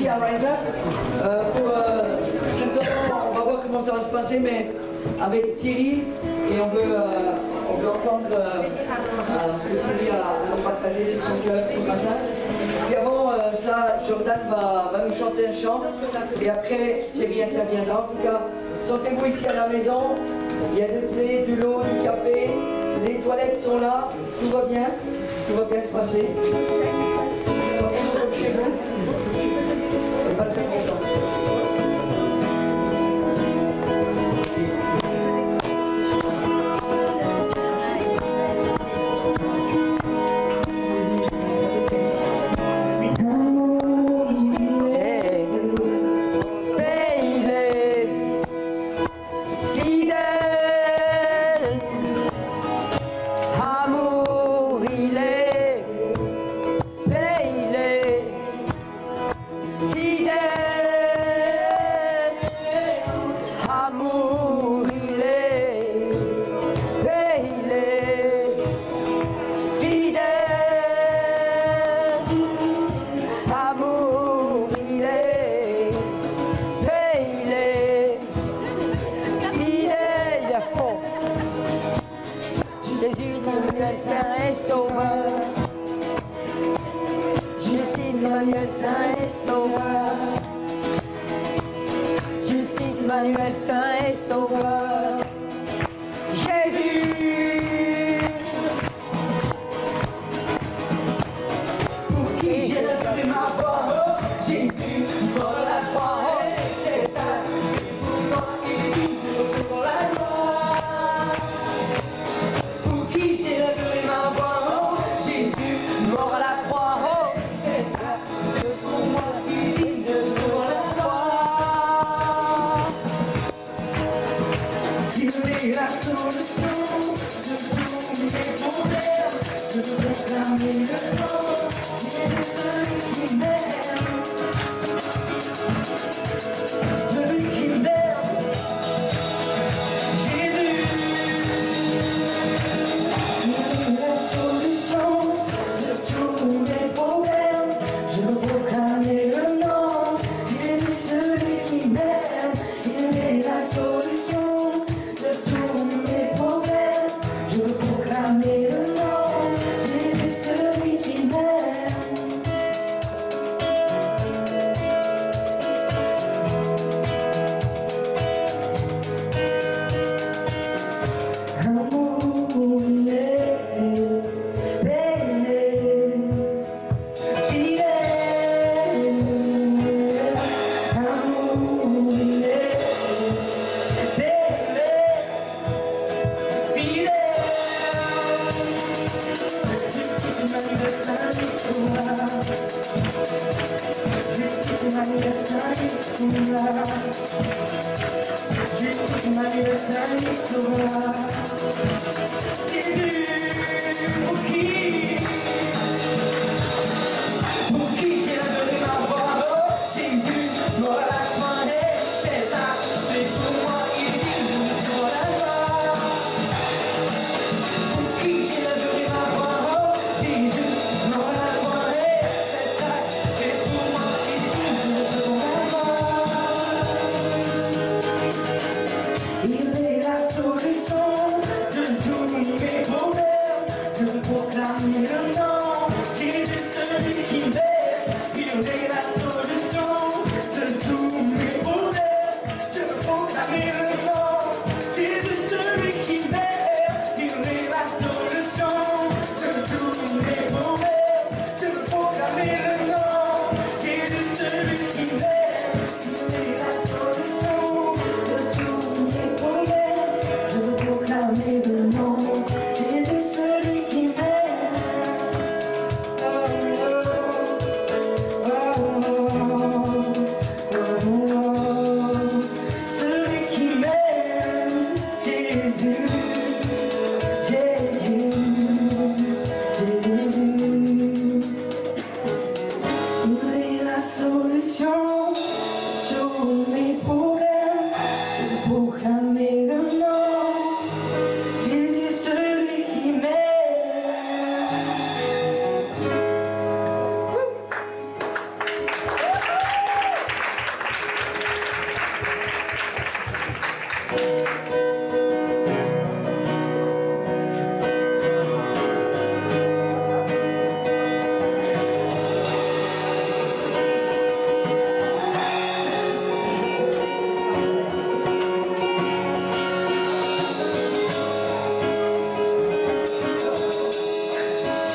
ici à Rise Up. On va voir comment ça va se passer, mais avec Thierry, et on veut entendre ce que Thierry a nous partagé sur son cœur ce matin. Puis avant ça, Jordan va nous chanter un chant, et après Thierry interviendra. En tout cas, sentez-vous ici à la maison, il y a du thé, du lot, du café, les toilettes sont là, tout va bien se passer. Sentez-vous comme chez vous, et passez un bon temps. Emmanuel Saint et Sauveur. Justice, Emmanuel Saint et Sauveur. Jésus, pour qui j'ai levé ma voix, Jésus, pour la croix, c'est un pour moi et pour la gloire. Pour qui j'ai levé ma voix, Jésus, mort à la croix. La solution de tous mes problèmes, de proclamer le nom, il est celui qui m'aime, celui qui m'aime, Jésus. Il est la solution de tous mes problèmes, je veux proclamer le nom, Jésus celui qui m'aime, il est la solution. Je veux proclamer le nom, Jésus celui qui m'aime. Amour, il est béni, fidèle. Amour, il est béni. Justice, Emmanuel Saint et Sauveur. Justice, Emmanuel Saint et Sauveur. Jésus, pour qui j'ai donné ma voix, Jésus, mort à la croix, c'est ça, c'est pour moi qui vit sur la gloire. Pour qui j'ai donné ma voix, Jésus, mort à la croix, c'est ça, c'est pour moi qui vit sur la gloire. Il est la solution de tous mes problèmes. Je veux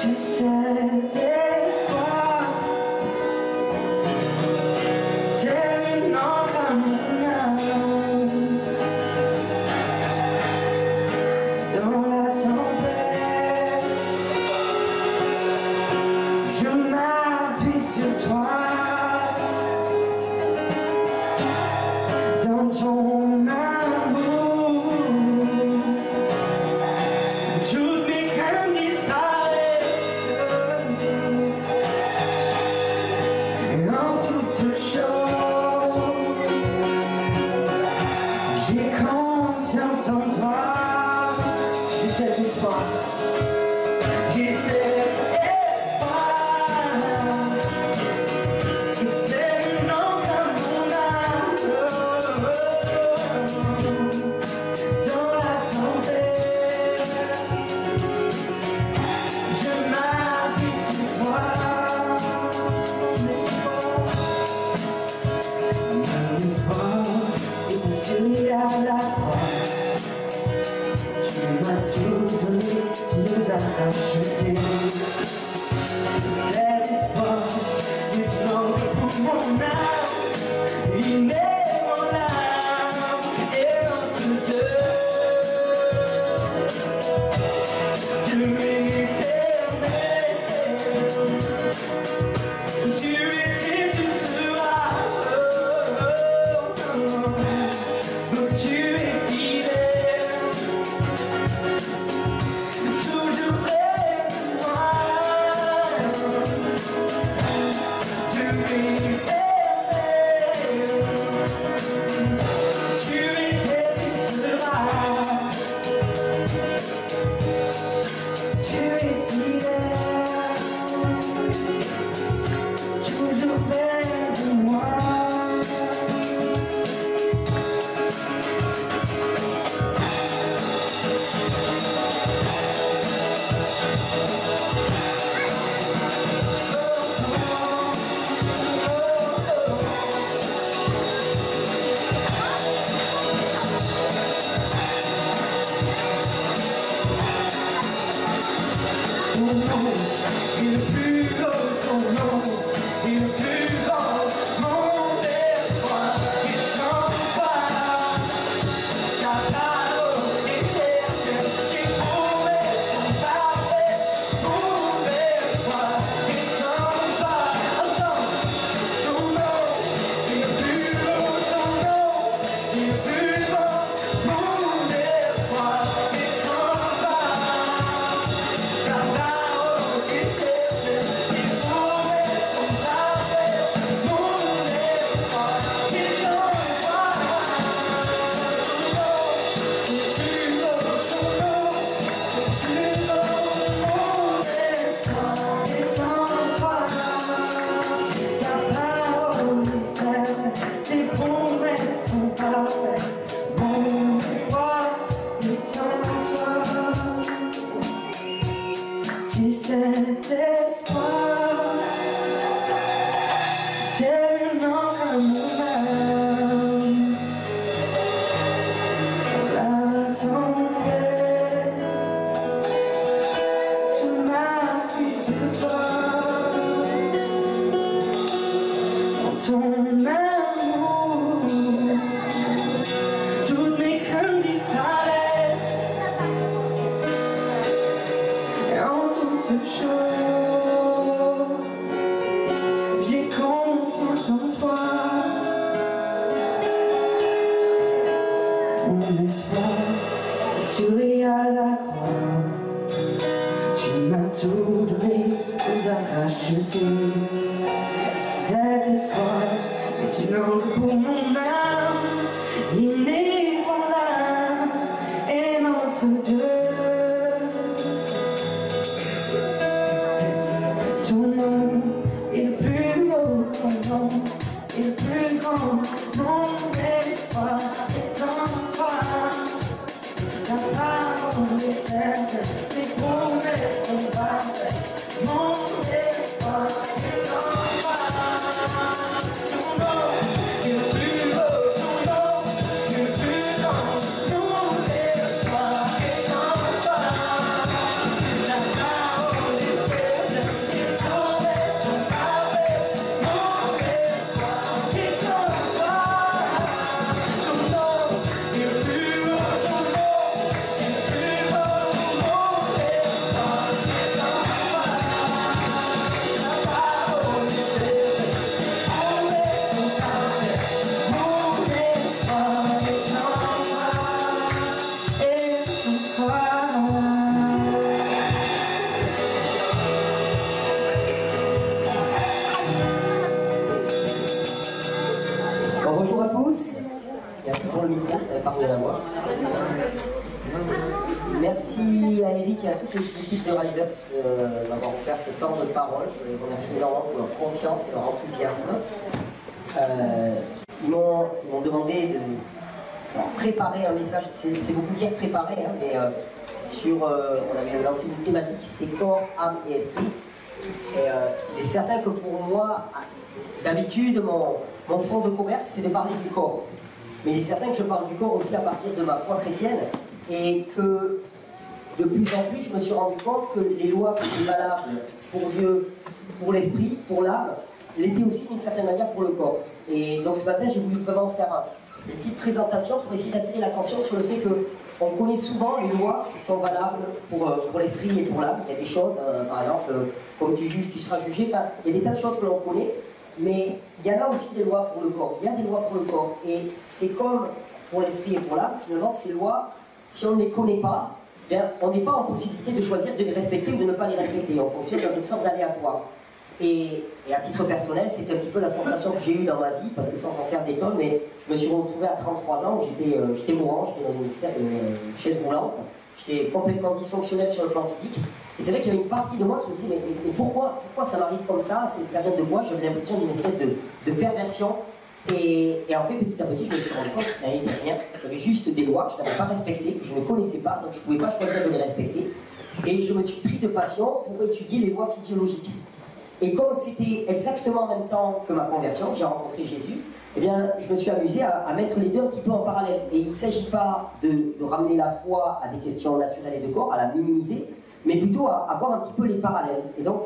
J'ai cet espoir, tel une encre à mon âme. Dans la tempête, je m'appuie sur toi. Dans ton amour, toutes mes craintes disparaissent. Et en toute chose, j'ai confiance en toi. J'ai cet espoir, j'ai cet espoir, et tellement comme mon âme. Dans la tempête, je m'appuie sur toi. Mon espoir est assuré à la croix. Tu m'as tout donné, tu nous as achetés. Cet espoir est une encre pour mon âme, inébranlable et entre deux. Dieu éternel, tu étais, tu seras. Tu es fidèle, toujours près de moi. Dieu éternel, tu étais, tu seras. Tu es fidèle, toujours près de moi. Ton nom est le plus beau, ton nom est le plus grand. Mon espoir est en toi. Ta parole est certaine, tes promesses sont parfaites. Mon espoir est en toi. Ensemble, ton nom est le plus beau, ton nom est le plus grand. Mon espoir est en toi. Ta parole est certaine, tes promesses sont parfaites. Mon espoir est en toi. Ton nom est plus beau, ton nom est plus beau. Mon espoir est en toi. Ta parole est certaine, tes promesses sont parfaites. Mon espoir est en toi. J'ai cet espoir, tellement comme mon âme. La tempête, je m'appuie sur toi. En ton amour, toutes mes craintes disparaissent. Et en toute chose, j'ai confiance en toi. Mon espoir est assuré à la croix. Tu m'as tout donné, tu nous as racheté. Cet espoir est une encre pour mon âme, inébranlable et entre deux. Ton nom est le plus beau, ton nom est le plus grand. Mon espoir est en toi. Ta parole est certaine, tes promesses sont parfaites. Mon espoir est en toi. ça va parler la voix. Merci à Eric et à toute l'équipe de Rise Up d'avoir offert ce temps de parole. Je les remercie énormément pour leur confiance et leur enthousiasme. Ils m'ont demandé de préparer un message, c'est beaucoup dire préparer, hein, mais on avait lancé une thématique, c'était corps, âme et esprit. Et il est certain que pour moi, d'habitude, mon fond de commerce, c'est de parler du corps. Mais il est certain que je parle du corps aussi à partir de ma foi chrétienne, et que de plus en plus, je me suis rendu compte que les lois qui étaient valables pour Dieu, pour l'esprit, pour l'âme, l'étaient aussi d'une certaine manière pour le corps. Et donc ce matin, j'ai voulu vraiment faire une petite présentation pour essayer d'attirer l'attention sur le fait qu'on connaît souvent les lois qui sont valables pour l'esprit et pour l'âme. Il y a des choses, par exemple, comme tu juges, tu seras jugé. Enfin, il y a des tas de choses que l'on connaît, mais il y en a aussi des lois pour le corps. Il y a des lois pour le corps. Et c'est comme pour l'esprit et pour l'âme, finalement, ces lois, si on ne les connaît pas, bien, on n'est pas en possibilité de choisir de les respecter ou de ne pas les respecter. On fonctionne dans une sorte d'aléatoire. Et à titre personnel, c'est un petit peu la sensation que j'ai eue dans ma vie, parce que sans en faire des tonnes, mais je me suis retrouvé à 33 ans où j'étais mourant, j'étais dans une chaise roulante, j'étais complètement dysfonctionnel sur le plan physique. Et c'est vrai qu'il y avait une partie de moi qui me disait mais pourquoi ça m'arrive comme ça vient de quoi? J'avais l'impression d'une espèce de perversion. Et en fait, petit à petit, je me suis rendu compte qu'il n'y avait rien. Il y avait juste des lois que je n'avais pas respectées, que je ne connaissais pas, donc je ne pouvais pas choisir de les respecter. Et je me suis pris de passion pour étudier les lois physiologiques. Et comme c'était exactement en même temps que ma conversion, j'ai rencontré Jésus, eh bien, je me suis amusé à mettre les deux un petit peu en parallèle. Et il ne s'agit pas de ramener la foi à des questions naturelles et de corps, à la minimiser, mais plutôt à voir un petit peu les parallèles. Et donc,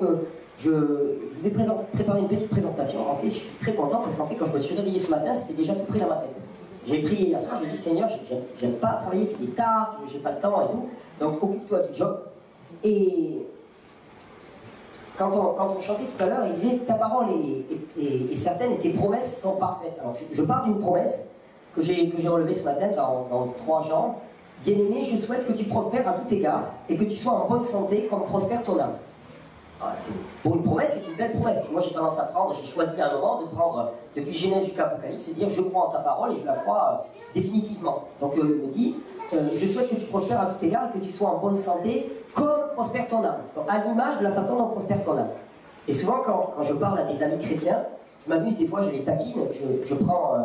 je vous ai préparé une petite présentation. En fait, je suis très content parce qu'en fait, quand je me suis réveillé ce matin, c'était déjà tout près dans ma tête. J'ai prié hier soir, j'ai dit Seigneur, j'aime pas travailler, puis il est tard, j'ai pas le temps et tout, donc occupe-toi du job. Et quand on chantait tout à l'heure, il disait ta parole est certaine et tes promesses sont parfaites. Alors je pars d'une promesse que j'ai relevée ce matin dans 3 Jean. Bien-aimé, je souhaite que tu prospères à tout égard et que tu sois en bonne santé comme prospère ton âme. Pour une promesse, c'est une belle promesse. Moi j'ai tendance à j'ai choisi à un moment de prendre depuis Genèse jusqu'à Apocalypse et de dire je crois en ta parole et je la crois définitivement. Donc il me dit je souhaite que tu prospères à tout égard et que tu sois en bonne santé comme prospère ton âme. Donc, à l'image de la façon dont prospère ton âme. Et souvent quand je parle à des amis chrétiens, je m'amuse des fois, je les taquine, je prends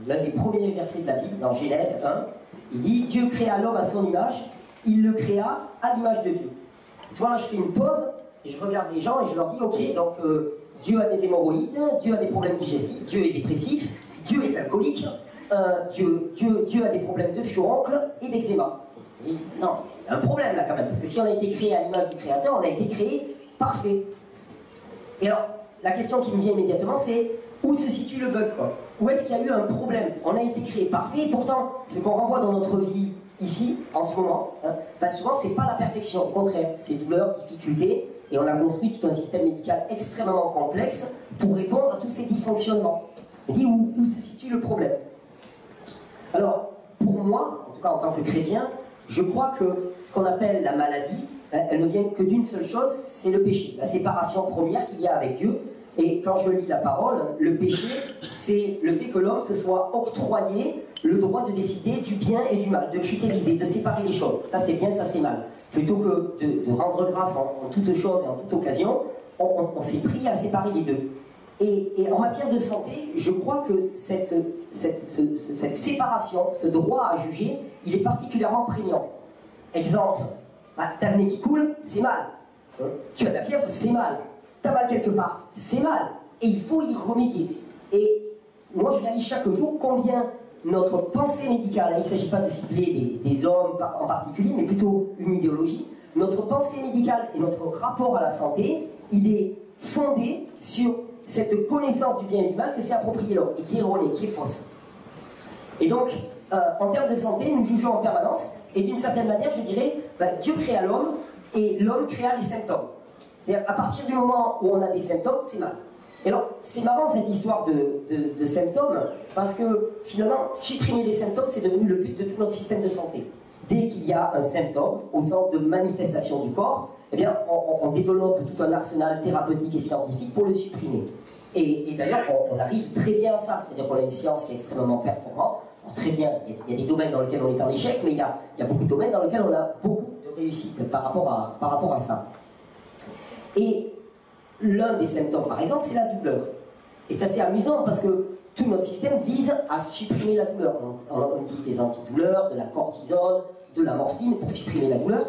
l'un des premiers versets de la Bible dans Genèse 1. Il dit Dieu créa l'homme à son image, il le créa à l'image de Dieu. Et tu vois là je fais une pause et je regarde les gens et je leur dis ok, donc Dieu a des hémorroïdes, Dieu a des problèmes digestifs, Dieu est dépressif, Dieu est alcoolique, Dieu a des problèmes de furoncle et d'eczéma. Non, il y a un problème là quand même, parce que si on a été créé à l'image du Créateur, on a été créé parfait. Et alors, la question qui me vient immédiatement, c'est où se situe le bug, quoi? Où est-ce qu'il y a eu un problème? On a été créé parfait, et pourtant, ce qu'on renvoie dans notre vie ici, en ce moment, hein, bah souvent, c'est pas la perfection, au contraire, c'est douleur, difficulté, et on a construit tout un système médical extrêmement complexe pour répondre à tous ces dysfonctionnements. On dit où se situe le problème? Alors, pour moi, en tout cas en tant que chrétien, je crois que ce qu'on appelle la maladie, elle ne vient que d'une seule chose, c'est le péché, la séparation première qu'il y a avec Dieu. Et quand je lis la parole, le péché, c'est le fait que l'homme se soit octroyé le droit de décider du bien et du mal, de critériser, de séparer les choses. Ça c'est bien, ça c'est mal. Plutôt que de rendre grâce en toute chose et en toute occasion, on s'est pris à séparer les deux. Et en matière de santé, je crois que cette séparation, ce droit à juger, il est particulièrement prégnant. Exemple, t'as le nez qui coule, c'est mal. Tu as de la fièvre, c'est mal. T'as mal quelque part, c'est mal. Et il faut y remédier. Et moi, je réalise chaque jour combien notre pensée médicale, il ne s'agit pas de cibler des hommes en particulier, mais plutôt une idéologie, notre pensée médicale et notre rapport à la santé, il est fondé sur cette connaissance du bien et du mal que s'est approprié l'homme, et qui est erronée, qui est fausse. Et donc, en termes de santé, nous jugeons en permanence, et d'une certaine manière, je dirais, Dieu créa l'homme, et l'homme créa les symptômes. C'est-à-dire, à partir du moment où on a des symptômes, c'est mal. Et alors, c'est marrant cette histoire de symptômes, parce que finalement, supprimer les symptômes, c'est devenu le but de tout notre système de santé. Dès qu'il y a un symptôme, au sens de manifestation du corps, eh bien, on développe tout un arsenal thérapeutique et scientifique pour le supprimer. Et d'ailleurs, on arrive très bien à ça, c'est-à-dire qu'on a une science qui est extrêmement performante, Alors, très bien, il y a des domaines dans lesquels on est en échec, mais il y a beaucoup de domaines dans lesquels on a beaucoup de réussite par rapport à ça. Et l'un des symptômes, par exemple, c'est la douleur. Et c'est assez amusant parce que tout notre système vise à supprimer la douleur. On utilise des antidouleurs, de la cortisone, de la morphine pour supprimer la douleur.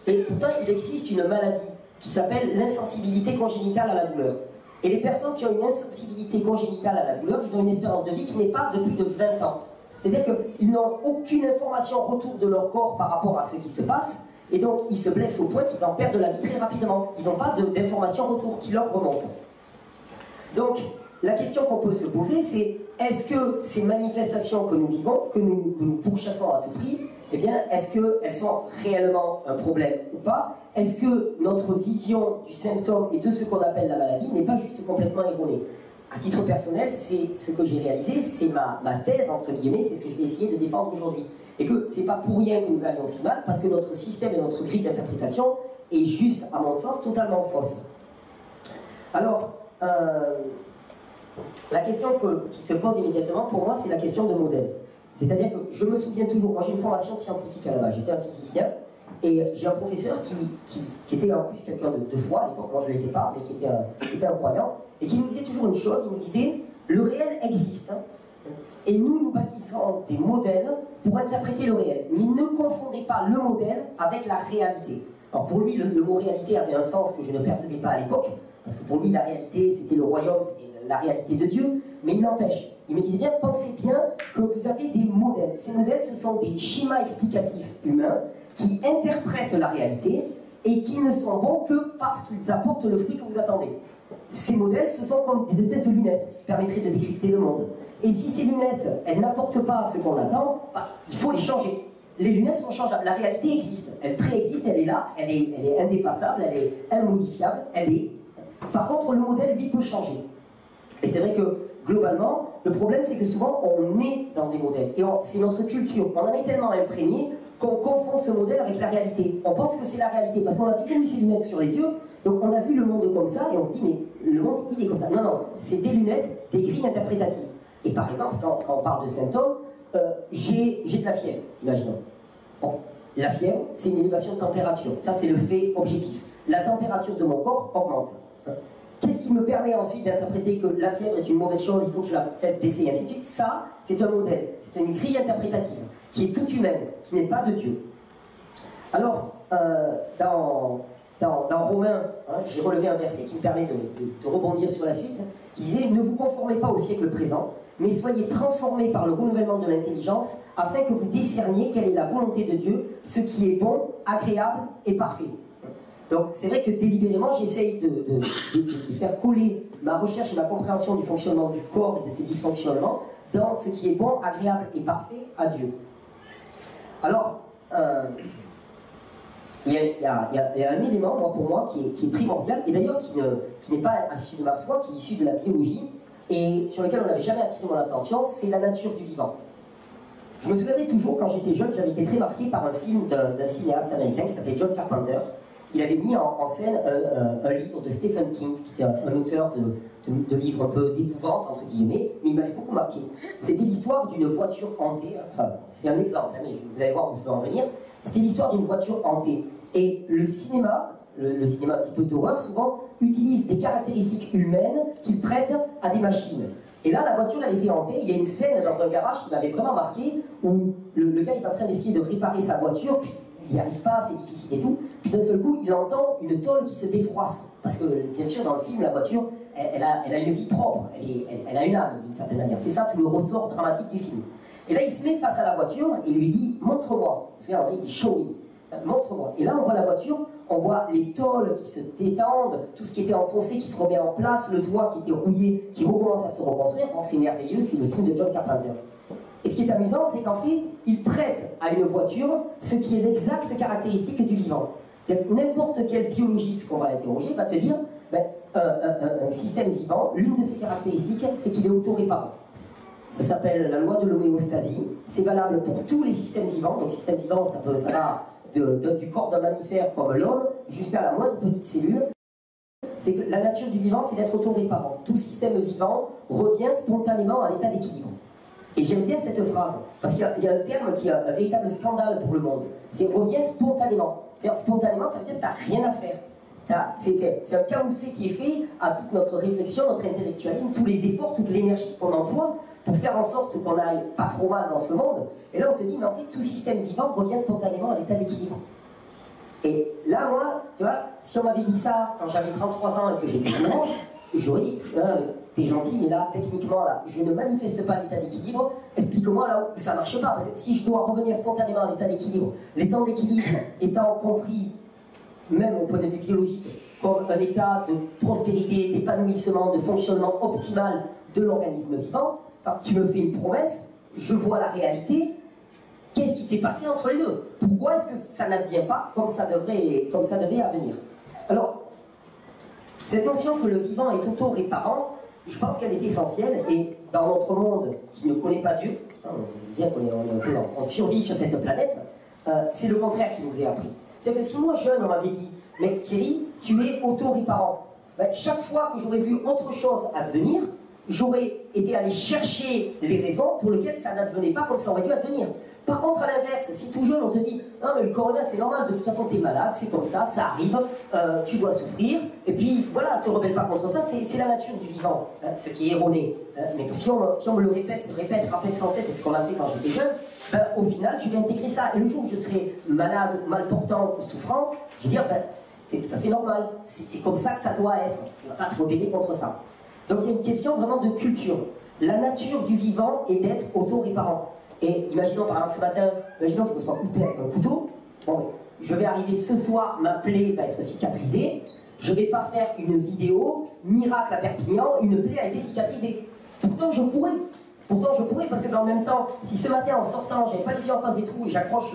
Et pourtant, il existe une maladie qui s'appelle l'insensibilité congénitale à la douleur. Et les personnes qui ont une insensibilité congénitale à la douleur, ils ont une espérance de vie qui n'est pas de plus de 20 ans. C'est-à-dire qu'ils n'ont aucune information retour de leur corps par rapport à ce qui se passe, et donc ils se blessent au point qu'ils en perdent la vie très rapidement. Ils n'ont pas d'informations retour qui leur remontent. Donc, la question qu'on peut se poser, c'est est-ce que ces manifestations que nous vivons, que nous pourchassons à tout prix, eh bien, est-ce qu'elles sont réellement un problème ou pas? Est-ce que notre vision du symptôme et de ce qu'on appelle la maladie n'est pas juste complètement erronée? À titre personnel, c'est ce que j'ai réalisé, c'est ma thèse, entre guillemets, c'est ce que je vais essayer de défendre aujourd'hui. Et que c'est pas pour rien que nous allions si mal, parce que notre système et notre grille d'interprétation est juste, à mon sens, totalement fausse. Alors, la question qui se pose immédiatement pour moi, c'est la question de modèle. C'est-à-dire que je me souviens toujours, moi j'ai une formation de scientifique à la base, j'étais un physicien, et j'ai un professeur qui était en plus quelqu'un de foi, à l'époque, moi je ne l'étais pas, mais qui était un croyant, et qui nous disait toujours une chose, il nous disait, le réel existe, et nous bâtissons des modèles pour interpréter le réel. Mais ne confondez pas le modèle avec la réalité. Alors pour lui, le mot réalité avait un sens que je ne percevais pas à l'époque, parce que pour lui, la réalité, c'était le royaume, c'était la réalité de Dieu, mais il n'empêche. Il me disait bien, pensez bien que vous avez des modèles. Ces modèles, ce sont des schémas explicatifs humains qui interprètent la réalité et qui ne sont bons que parce qu'ils apportent le fruit que vous attendez. Ces modèles, ce sont comme des espèces de lunettes qui permettraient de décrypter le monde. Et si ces lunettes, elles n'apportent pas ce qu'on attend, il faut les changer. Les lunettes sont changeables. La réalité existe. Elle préexiste, elle est là, elle est indépassable, elle est immodifiable, elle est... Par contre, le modèle, lui, peut changer. Et c'est vrai que, globalement, le problème, c'est que souvent, on est dans des modèles. Et c'est notre culture. On en est tellement imprégné qu'on confond ce modèle avec la réalité. On pense que c'est la réalité, parce qu'on a toujours eu ces lunettes sur les yeux, donc on a vu le monde comme ça, et on se dit, mais le monde, il est comme ça. Non, non, c'est des lunettes, des grilles interprétatives. Et par exemple, quand on parle de symptômes, j'ai de la fièvre, imaginons. Bon, la fièvre, c'est une élévation de température. Ça, c'est le fait objectif. La température de mon corps augmente. Qu'est-ce qui me permet ensuite d'interpréter que la fièvre est une mauvaise chose, il faut que je la fasse baisser, et ainsi de suite? Ça, c'est un modèle, c'est une grille interprétative, qui est toute humaine, qui n'est pas de Dieu. Alors, dans Romains, j'ai relevé un verset qui me permet de rebondir sur la suite, qui disait « Ne vous conformez pas au siècle présent, mais soyez transformés par le renouvellement de l'intelligence, afin que vous discerniez quelle est la volonté de Dieu, ce qui est bon, agréable et parfait. » Donc c'est vrai que délibérément, j'essaye de faire coller ma recherche et ma compréhension du fonctionnement du corps et de ses dysfonctionnements dans ce qui est bon, agréable et parfait à Dieu. Alors, il y a un élément, pour moi, qui est primordial, et d'ailleurs qui n'est pas issu de ma foi, qui est issu de la biologie, et sur lequel on n'avait jamais attiré mon attention, c'est la nature du vivant. Je me souviendrai toujours, quand j'étais jeune, j'avais été très marqué par un film d'un cinéaste américain qui s'appelait John Carpenter. Il avait mis en scène un livre de Stephen King, qui était un auteur de livres un peu d'épouvante, entre guillemets, mais il m'avait beaucoup marqué. C'était l'histoire d'une voiture hantée, c'est un exemple, mais vous allez voir où je veux en venir. C'était l'histoire d'une voiture hantée. Et le cinéma un petit peu d'horreur, souvent, utilise des caractéristiques humaines qu'il prête à des machines. Et là, la voiture, elle était hantée. Il y a une scène dans un garage qui m'avait vraiment marqué, où le gars est en train d'essayer de réparer sa voiture, puis il n'y arrive pas, c'est difficile et tout. Puis d'un seul coup, il entend une tôle qui se défroisse. Parce que, bien sûr, dans le film, la voiture, elle a une vie propre, elle a une âme, d'une certaine manière. C'est ça tout le ressort dramatique du film. Et là, il se met face à la voiture et il lui dit « Montre-moi ». Vous savez, il dit « Show me ». Montre-moi. Et là, on voit la voiture, on voit les tôles qui se détendent, tout ce qui était enfoncé qui se remet en place, le toit qui était rouillé, qui recommence à se reconstruire. Bon, c'est merveilleux, c'est le film de John Carpenter. Et ce qui est amusant, c'est qu'en fait, il prête à une voiture ce qui est l'exacte caractéristique du vivant. N'importe quel biologiste qu'on va interroger va te dire, un système vivant, l'une de ses caractéristiques, c'est qu'il est autoréparant. Ça s'appelle la loi de l'homéostasie. C'est valable pour tous les systèmes vivants. Donc, système vivant, ça va du corps d'un mammifère comme l'homme jusqu'à la moindre petite cellule. C'est que la nature du vivant, c'est d'être autoréparant. Tout système vivant revient spontanément à l'état d'équilibre. Et j'aime bien cette phrase, parce qu'il y a un terme qui est un véritable scandale pour le monde. C'est revient spontanément. C'est-à-dire spontanément, ça veut dire que tu n'as rien à faire. C'est un camouflet qui est fait à toute notre réflexion, notre intellectualisme, tous les efforts, toute l'énergie qu'on emploie pour faire en sorte qu'on aille pas trop mal dans ce monde. Et là, on te dit, mais en fait, tout système vivant revient spontanément à l'état d'équilibre. Et là, moi, tu vois, si on m'avait dit ça quand j'avais 33 ans et que j'étais vivant, j'aurais dit, t'es gentil, mais là, techniquement, là, je ne manifeste pas l'état d'équilibre, explique-moi là où ça ne marche pas, parce que si je dois revenir spontanément à l'état d'équilibre, l'état d'équilibre étant compris, même au point de vue biologique, comme un état de prospérité, d'épanouissement, de fonctionnement optimal de l'organisme vivant, tu me fais une promesse, je vois la réalité, qu'est-ce qui s'est passé entre les deux? Pourquoi est-ce que ça n'advient pas comme ça devait advenir? Alors, cette notion que le vivant est auto-réparant, je pense qu'elle est essentielle, et dans notre monde qui ne connaît pas Dieu, bien qu'on est un peu on survit sur cette planète, c'est le contraire qui nous est appris. C'est-à-dire que si moi jeune on m'avait dit, mais Thierry, tu es auto-réparant, ben, chaque fois que j'aurais vu autre chose advenir, j'aurais été allé chercher les raisons pour lesquelles ça n'advenait pas comme ça aurait dû advenir. Par contre, à l'inverse, si tout jeune on te dit « Non mais le corona c'est normal, de toute façon tu es malade, c'est comme ça arrive, tu dois souffrir, et puis voilà, ne te rebelle pas contre ça, c'est la nature du vivant, hein, ce qui est erroné. Hein, mais si on me le répète sans cesse, c'est ce qu'on a fait quand j'étais jeune, ben, au final je vais intégrer ça. Et le jour où je serai malade, mal portant ou souffrant, je vais dire ben, c'est tout à fait normal, c'est comme ça que ça doit être, tu ne vas pas te rebeller contre ça. Donc il y a une question vraiment de culture. La nature du vivant est d'être auto-réparant. Et imaginons par exemple ce matin, imaginons que je me sois coupé avec un couteau, bon, je vais arriver ce soir, ma plaie va être cicatrisée, je ne vais pas faire une vidéo, miracle à Perpignan, une plaie a été cicatrisée. Pourtant je pourrais, parce que dans le même temps, si ce matin en sortant, j'avais pas les yeux en face des trous et j'accroche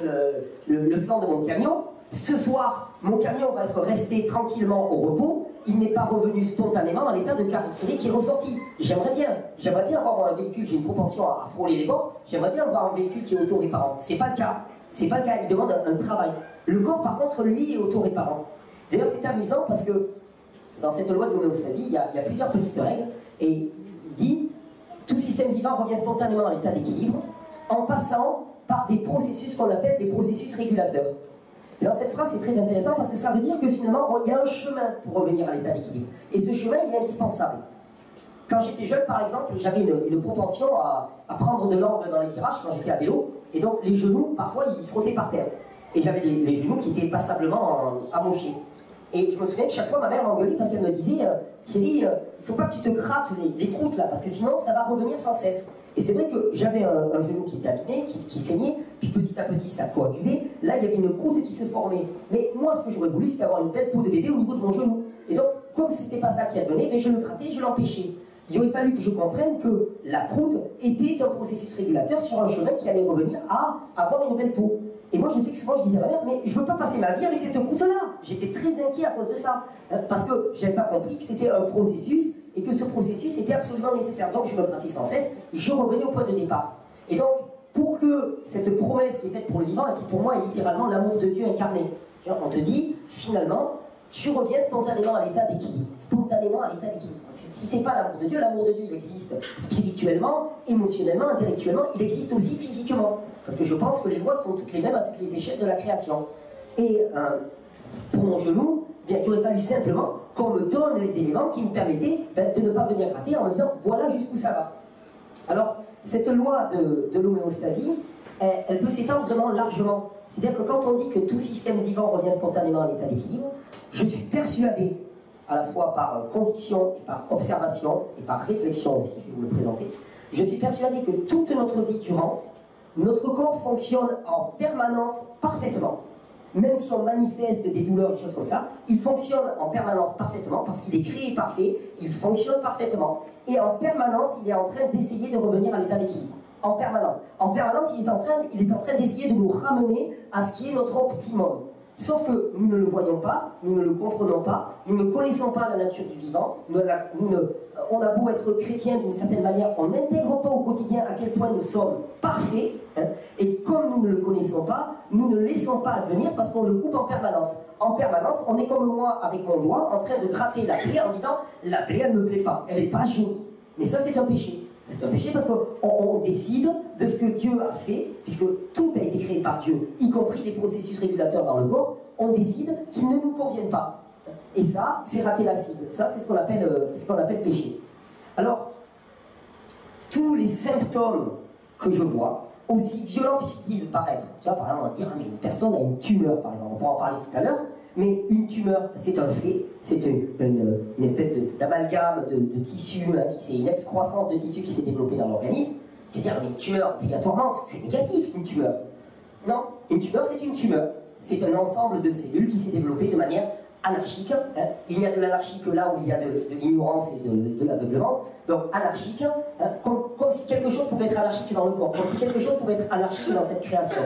le flanc de mon camion, ce soir, mon camion va être resté tranquillement au repos, il n'est pas revenu spontanément à l'état de carrosserie qui est ressorti. J'aimerais bien avoir un véhicule, j'ai une propension à frôler les bords, j'aimerais bien avoir un véhicule qui est auto-réparant. C'est pas le cas, il demande un travail. Le corps par contre, lui, est auto-réparant. D'ailleurs c'est amusant parce que dans cette loi de l'homéostasie, il y a plusieurs petites règles, et il dit, tout système vivant revient spontanément à l'état d'équilibre en passant par des processus qu'on appelle des processus régulateurs. Et dans cette phrase, c'est très intéressant parce que ça veut dire que finalement, il y a un chemin pour revenir à l'état d'équilibre. Et ce chemin, il est indispensable. Quand j'étais jeune, par exemple, j'avais une propension à prendre de l'angle dans les virages quand j'étais à vélo. Et donc, les genoux, parfois, ils frottaient par terre. Et j'avais les genoux qui étaient passablement amochés. Et je me souviens que chaque fois, ma mère m'engueulait parce qu'elle me disait Thierry, il ne faut pas que tu te grattes les croûtes là, parce que sinon, ça va revenir sans cesse. Et c'est vrai que j'avais un genou qui était abîmé, qui saignait, puis petit à petit ça coagulait, là il y avait une croûte qui se formait. Mais moi ce que j'aurais voulu c'était avoir une belle peau de bébé au niveau de mon genou. Et donc comme c'était pas ça qui advenait, ben, je le grattais, je l'empêchais. Il aurait fallu que je comprenne que la croûte était un processus régulateur sur un chemin qui allait revenir à avoir une belle peau. Et moi je sais que souvent je disais à ma mère, mais je ne veux pas passer ma vie avec cette croûte-là. J'étais très inquiet à cause de ça, parce que je n'avais pas compris que c'était un processus et que ce processus était absolument nécessaire. Donc je me grattais sans cesse, je revenais au point de départ. Et donc, pour que cette promesse qui est faite pour le vivant, et qui pour moi est littéralement l'amour de Dieu incarné, on te dit, finalement, tu reviens spontanément à l'état d'équilibre. Spontanément à l'état d'équilibre. Si ce n'est pas l'amour de Dieu, il existe spirituellement, émotionnellement, intellectuellement, il existe aussi physiquement. Parce que je pense que les lois sont toutes les mêmes à toutes les échelles de la création. Et pour mon genou, bien, il aurait fallu simplement qu'on me donne les éléments qui me permettaient de ne pas venir gratter en me disant voilà jusqu'où ça va. Alors, cette loi de l'homéostasie, elle peut s'étendre vraiment largement. C'est-à-dire que quand on dit que tout système vivant revient spontanément à l'état d'équilibre, je suis persuadé, à la fois par conviction, et par observation, et par réflexion aussi, je vais vous le présenter, je suis persuadé que toute notre vie durant, notre corps fonctionne en permanence parfaitement. Même si on manifeste des douleurs, des choses comme ça, il fonctionne en permanence parfaitement, parce qu'il est créé parfait, il fonctionne parfaitement. Et en permanence, il est en train d'essayer de revenir à l'état d'équilibre. En permanence. En permanence, il est en train d'essayer de nous ramener à ce qui est notre optimum. Sauf que nous ne le voyons pas, nous ne le comprenons pas, nous ne connaissons pas la nature du vivant, on a beau être chrétien d'une certaine manière, on n'intègre pas au quotidien à quel point nous sommes parfaits, hein, et comme nous ne le connaissons pas, nous ne laissons pas advenir parce qu'on le coupe en permanence. En permanence, on est comme moi avec mon doigt en train de gratter la plaie en disant « la plaie elle ne me plaît pas, elle n'est pas jolie ». Mais ça c'est un péché. C'est un péché parce qu'on décide de ce que Dieu a fait, puisque tout a été créé par Dieu, y compris les processus régulateurs dans le corps, on décide qu'ils ne nous conviennent pas. Et ça, c'est rater la cible. Ça, c'est ce qu'on appelle péché. Alors, tous les symptômes que je vois, aussi violents puissent-ils paraître. Tu vois, par exemple, on va dire, ah, mais une personne a une tumeur, par exemple, on pourra en parler tout à l'heure, mais une tumeur, c'est un fait, c'est une espèce d'amalgame de tissu, hein, c'est une excroissance de tissu qui s'est développée dans l'organisme. C'est-à-dire, une tumeur, obligatoirement, c'est négatif, une tumeur. Non, une tumeur, c'est une tumeur. C'est un ensemble de cellules qui s'est développé de manière anarchique. Hein. Il n'y a de l'anarchie que là où il y a de l'ignorance et de l'aveuglement. Donc anarchique, hein, comme si quelque chose pouvait être anarchique dans le corps, comme si quelque chose pouvait être anarchique dans cette création.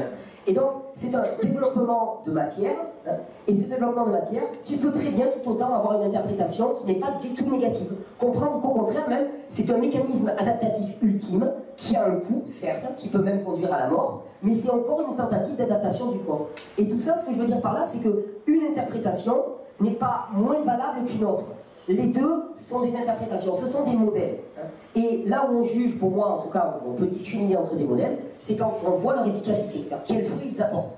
Et donc, c'est un développement de matière, hein, et ce développement de matière, tu peux très bien tout autant avoir une interprétation qui n'est pas du tout négative. Comprendre qu'au contraire même, c'est un mécanisme adaptatif ultime, qui a un coût, certes, qui peut même conduire à la mort, mais c'est encore une tentative d'adaptation du corps. Et tout ça, ce que je veux dire par là, c'est qu'une interprétation n'est pas moins valable qu'une autre. Les deux sont des interprétations, ce sont des modèles. Et là où on juge, pour moi en tout cas, on peut discriminer entre des modèles, c'est quand on voit leur efficacité, c'est-à-dire quels fruits ils apportent.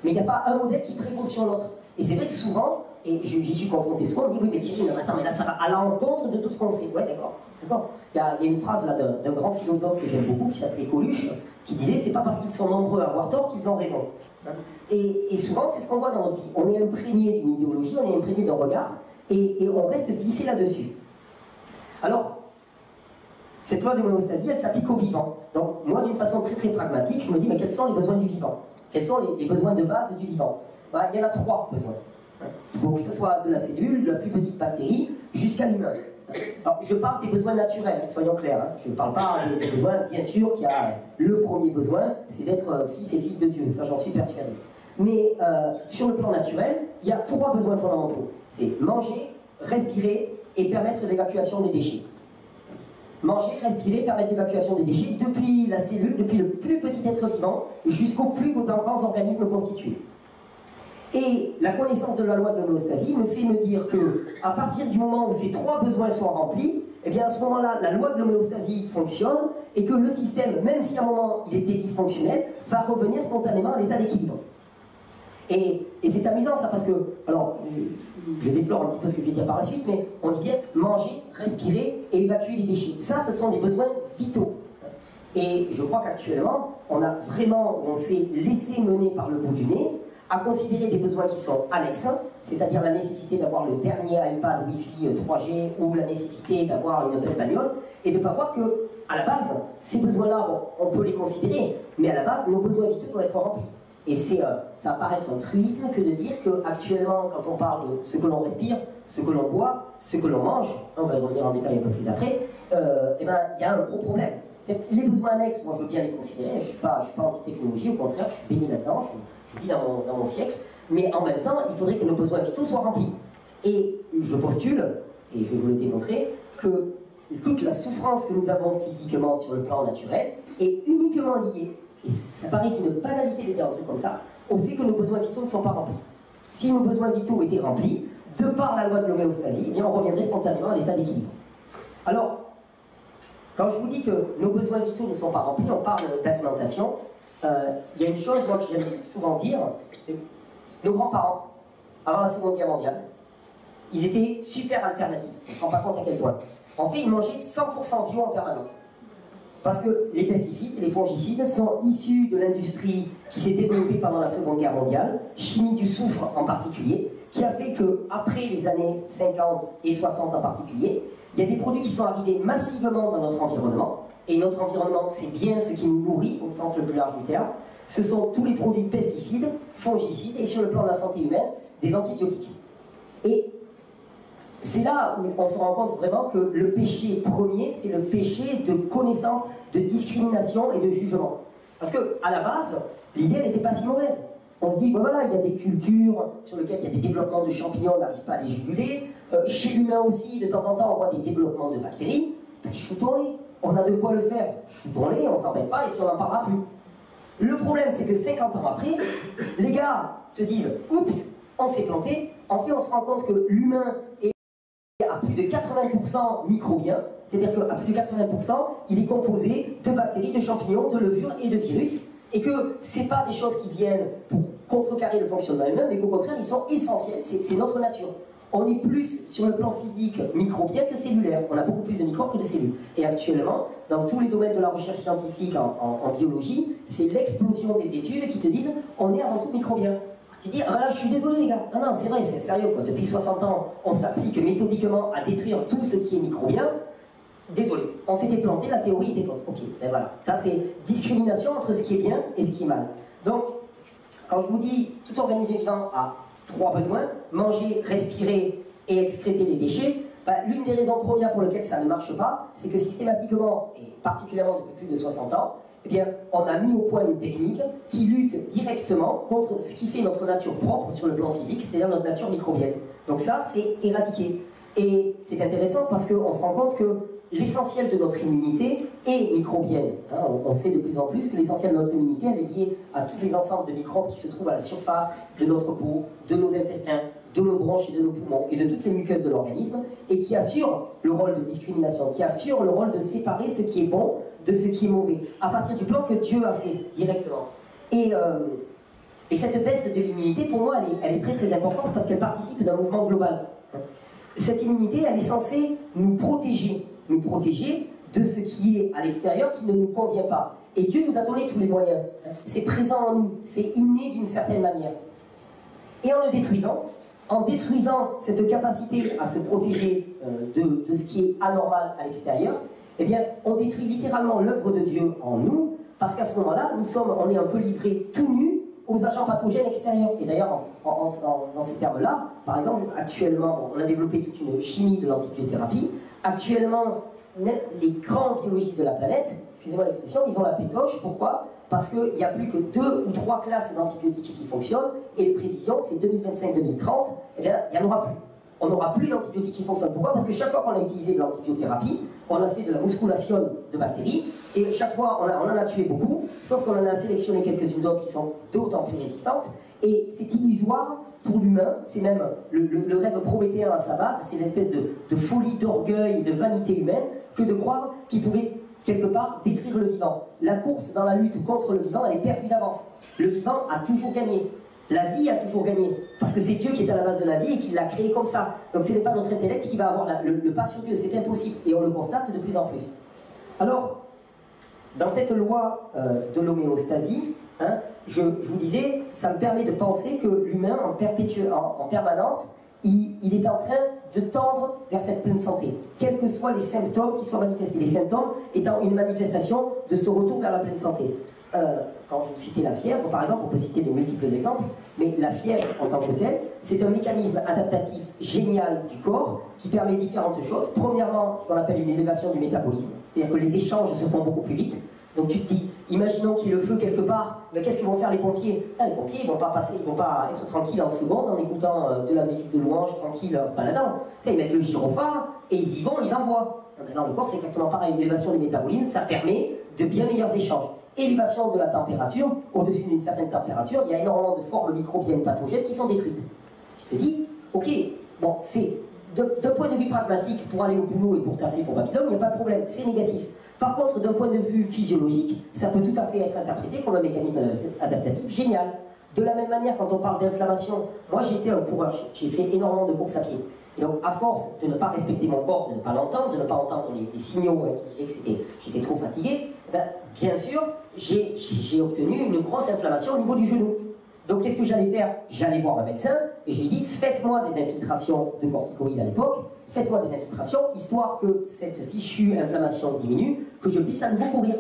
Mais il n'y a pas un modèle qui prévaut sur l'autre. Et c'est vrai que souvent, et j'y suis confronté souvent, on me dit, oui mais Thierry, non, attends, mais là ça va à l'encontre de tout ce qu'on sait. Ouais, d'accord. Il y a une phrase là d'un grand philosophe que j'aime beaucoup, qui s'appelait Coluche, qui disait, c'est pas parce qu'ils sont nombreux à avoir tort qu'ils ont raison. Et souvent, c'est ce qu'on voit dans notre vie. On est imprégné d'une idéologie, on est imprégné d'un regard, et on reste vissé là-dessus. Alors, cette loi de l'homéostasie, elle s'applique au vivant. Donc, moi, d'une façon très très pragmatique, je me dis, mais quels sont les besoins du vivant? Quels sont les besoins de base du vivant? Voilà, il y en a 3 besoins. Donc, que ce soit de la cellule, de la plus petite bactérie, jusqu'à l'humain. Alors, je parle des besoins naturels, soyons clairs. Hein. Je ne parle pas des besoins, bien sûr, qu'il y a le premier besoin, c'est d'être fils et fille de Dieu, ça j'en suis persuadé. Mais sur le plan naturel, il y a 3 besoins fondamentaux. C'est manger, respirer et permettre l'évacuation des déchets. Manger, respirer, permettre l'évacuation des déchets depuis la cellule, depuis le plus petit être vivant jusqu'aux plus grands organismes constitués. Et la connaissance de la loi de l'homéostasie me fait me dire que, à partir du moment où ces 3 besoins sont remplis, eh bien à ce moment-là, la loi de l'homéostasie fonctionne et que le système, même si à un moment il était dysfonctionnel, va revenir spontanément à l'état d'équilibre. Et c'est amusant ça parce que, alors, je déplore un petit peu ce que je vais dire par la suite, mais on dit bien manger, respirer et évacuer les déchets. Ça, ce sont des besoins vitaux. Et je crois qu'actuellement, on s'est laissé mener par le bout du nez à considérer des besoins qui sont annexes, c'est-à-dire la nécessité d'avoir le dernier iPad Wi-Fi 3G ou la nécessité d'avoir une belle bagnole, et de ne pas voir que, à la base, ces besoins-là, bon, on peut les considérer, mais à la base, nos besoins vitaux doivent être remplis. Et ça va paraître un truisme que de dire qu'actuellement, quand on parle de ce que l'on respire, ce que l'on boit, ce que l'on mange, on va y revenir en détail un peu plus après, eh ben, il y a un gros problème. Les besoins annexes, moi je veux bien les considérer, je ne suis pas anti-technologie, au contraire, je suis baigné là-dedans, je vis dans mon siècle, mais en même temps, il faudrait que nos besoins vitaux soient remplis. Et je postule, et je vais vous le démontrer, que toute la souffrance que nous avons physiquement sur le plan naturel est uniquement liée, et ça paraît une banalité de dire un truc comme ça, au fait que nos besoins vitaux ne sont pas remplis. Si nos besoins vitaux étaient remplis, de par la loi de l'homéostasie, eh bien on reviendrait spontanément à l'état d'équilibre. Alors, quand je vous dis que nos besoins vitaux ne sont pas remplis, on parle d'alimentation. Il y a une chose, moi, que j'aime souvent dire, c'est que nos grands-parents, avant la Seconde Guerre mondiale, ils étaient super alternatifs. On ne se rend pas compte à quel point. En fait, ils mangeaient 100% bio en permanence. Parce que les pesticides, les fongicides, sont issus de l'industrie qui s'est développée pendant la Seconde Guerre mondiale, chimie du soufre en particulier, qui a fait qu'après les années 50 et 60 en particulier, il y a des produits qui sont arrivés massivement dans notre environnement, et notre environnement, c'est bien ce qui nous nourrit, au sens le plus large du terme. Ce sont tous les produits pesticides, fongicides, et sur le plan de la santé humaine, des antibiotiques. Et c'est là où on se rend compte vraiment que le péché premier, c'est le péché de connaissance, de discrimination et de jugement. Parce qu'à la base, l'idée, elle n'était pas si mauvaise. On se dit, ben voilà, il y a des cultures sur lesquelles il y a des développements de champignons, on n'arrive pas à les juguler. Chez l'humain aussi, de temps en temps, on voit des développements de bactéries. Ben, shootons-les. On a de quoi le faire. Shootons-les, on ne s'embête pas et puis on n'en parlera plus. Le problème, c'est que 50 ans après, les gars te disent, oups, on s'est planté. En fait, on se rend compte que l'humain a plus de 80% microbien, c'est-à-dire qu'à plus de 80%, il est composé de bactéries, de champignons, de levures et de virus, et que ce n'est pas des choses qui viennent pour contrecarrer le fonctionnement humain, mais qu'au contraire, ils sont essentiels, c'est notre nature. On est plus sur le plan physique microbien que cellulaire. On a beaucoup plus de microbes que de cellules. Et actuellement, dans tous les domaines de la recherche scientifique en biologie, c'est l'explosion des études qui te disent on est avant tout microbien. Tu dis, ah ben là, je suis désolé les gars. Non, non, c'est vrai, c'est sérieux quoi. Depuis 60 ans, on s'applique méthodiquement à détruire tout ce qui est microbien. Désolé, on s'était planté, la théorie était fausse. Ok, ben voilà. Ça c'est discrimination entre ce qui est bien et ce qui est mal. Donc, quand je vous dis tout organisme vivant a 3 besoins, manger, respirer et excréter les déchets, ben, l'une des raisons premières pour lesquelles ça ne marche pas, c'est que systématiquement, et particulièrement depuis plus de 60 ans, eh bien, on a mis au point une technique qui lutte directement contre ce qui fait notre nature propre sur le plan physique, c'est-à-dire notre nature microbienne. Donc ça, c'est éradiqué. Et c'est intéressant parce qu'on se rend compte que l'essentiel de notre immunité est microbienne. Hein, on sait de plus en plus que l'essentiel de notre immunité, elle est liée à tous les ensembles de microbes qui se trouvent à la surface de notre peau, de nos intestins, de nos bronches et de nos poumons, et de toutes les muqueuses de l'organisme, et qui assurent le rôle de discrimination, qui assurent le rôle de séparer ce qui est bon de ce qui est mauvais, à partir du plan que Dieu a fait directement. Et cette baisse de l'immunité, pour moi, elle est très très importante parce qu'elle participe d'un mouvement global. Cette immunité, elle est censée nous protéger de ce qui est à l'extérieur qui ne nous convient pas. Et Dieu nous a donné tous les moyens. C'est présent en nous, c'est inné d'une certaine manière. Et en le détruisant, en détruisant cette capacité à se protéger de ce qui est anormal à l'extérieur, eh bien, on détruit littéralement l'œuvre de Dieu en nous, parce qu'à ce moment-là, on est un peu livrés tout nus aux agents pathogènes extérieurs. Et d'ailleurs, dans ces termes-là, par exemple, actuellement, on a développé toute une chimie de l'antibiothérapie. Actuellement, les grands biologistes de la planète, excusez-moi l'expression, ils ont la pétoche. Pourquoi? Parce qu'il n'y a plus que 2 ou 3 classes d'antibiotiques qui fonctionnent, et les prévisions, c'est 2025-2030, eh bien, il n'y en aura plus. On n'aura plus d'antibiotiques qui fonctionnent. Pourquoi? Parce que chaque fois qu'on a utilisé de l'antibiothérapie, on a fait de la musculation de bactéries, et chaque fois, on en a tué beaucoup, sauf qu'on en a sélectionné quelques-unes d'autres qui sont d'autant plus résistantes, et c'est illusoire pour l'humain, c'est même le rêve prométhéen à sa base, c'est l'espèce de folie, d'orgueil, de vanité humaine, que de croire qu'il pouvait, quelque part, détruire le vivant. La course dans la lutte contre le vivant, elle est perdue d'avance. Le vivant a toujours gagné. La vie a toujours gagné, parce que c'est Dieu qui est à la base de la vie et qui l'a créée comme ça. Donc ce n'est pas notre intellect qui va avoir le pas sur Dieu, c'est impossible, et on le constate de plus en plus. Alors, dans cette loi de l'homéostasie, hein, je vous disais, ça me permet de penser que l'humain, en permanence, il est en train de tendre vers cette pleine santé, quels que soient les symptômes qui sont manifestés. Les symptômes étant une manifestation de ce retour vers la pleine santé. Quand je vous citais la fièvre, par exemple, on peut citer de multiples exemples, mais la fièvre en tant que telle, c'est un mécanisme adaptatif génial du corps qui permet différentes choses. Premièrement, ce qu'on appelle une élévation du métabolisme, c'est-à-dire que les échanges se font beaucoup plus vite. Donc tu te dis, imaginons qu'il y ait le feu quelque part, mais qu'est-ce qu'ils vont faire les pompiers? Les pompiers, ils vont pas être tranquilles en seconde en écoutant de la musique de louange, tranquille en se baladant. Ils mettent le gyrophare et ils y vont, ils envoient. Dans le corps, c'est exactement pareil. L'élévation du métabolisme, ça permet de bien meilleurs échanges. Élévation de la température, au-dessus d'une certaine température, il y a énormément de formes microbiennes pathogènes qui sont détruites. Tu te dis, ok, bon, c'est d'un point de vue pragmatique, pour aller au boulot et pour taffer pour Babylone, il n'y a pas de problème, c'est négatif. Par contre, d'un point de vue physiologique, ça peut tout à fait être interprété comme un mécanisme adaptatif génial. De la même manière, quand on parle d'inflammation, moi j'ai été un coureur, j'ai fait énormément de courses à pied. Et donc, à force de ne pas respecter mon corps, de ne pas l'entendre, de ne pas entendre les signaux qui disaient que j'étais trop fatigué, ben, bien sûr, j'ai obtenu une grosse inflammation au niveau du genou. Donc, qu'est-ce que j'allais faire? J'allais voir un médecin et j'ai dit, faites-moi des infiltrations de corticoïdes à l'époque, faites-moi des infiltrations, histoire que cette fichue inflammation diminue, que je puisse à nouveau courir.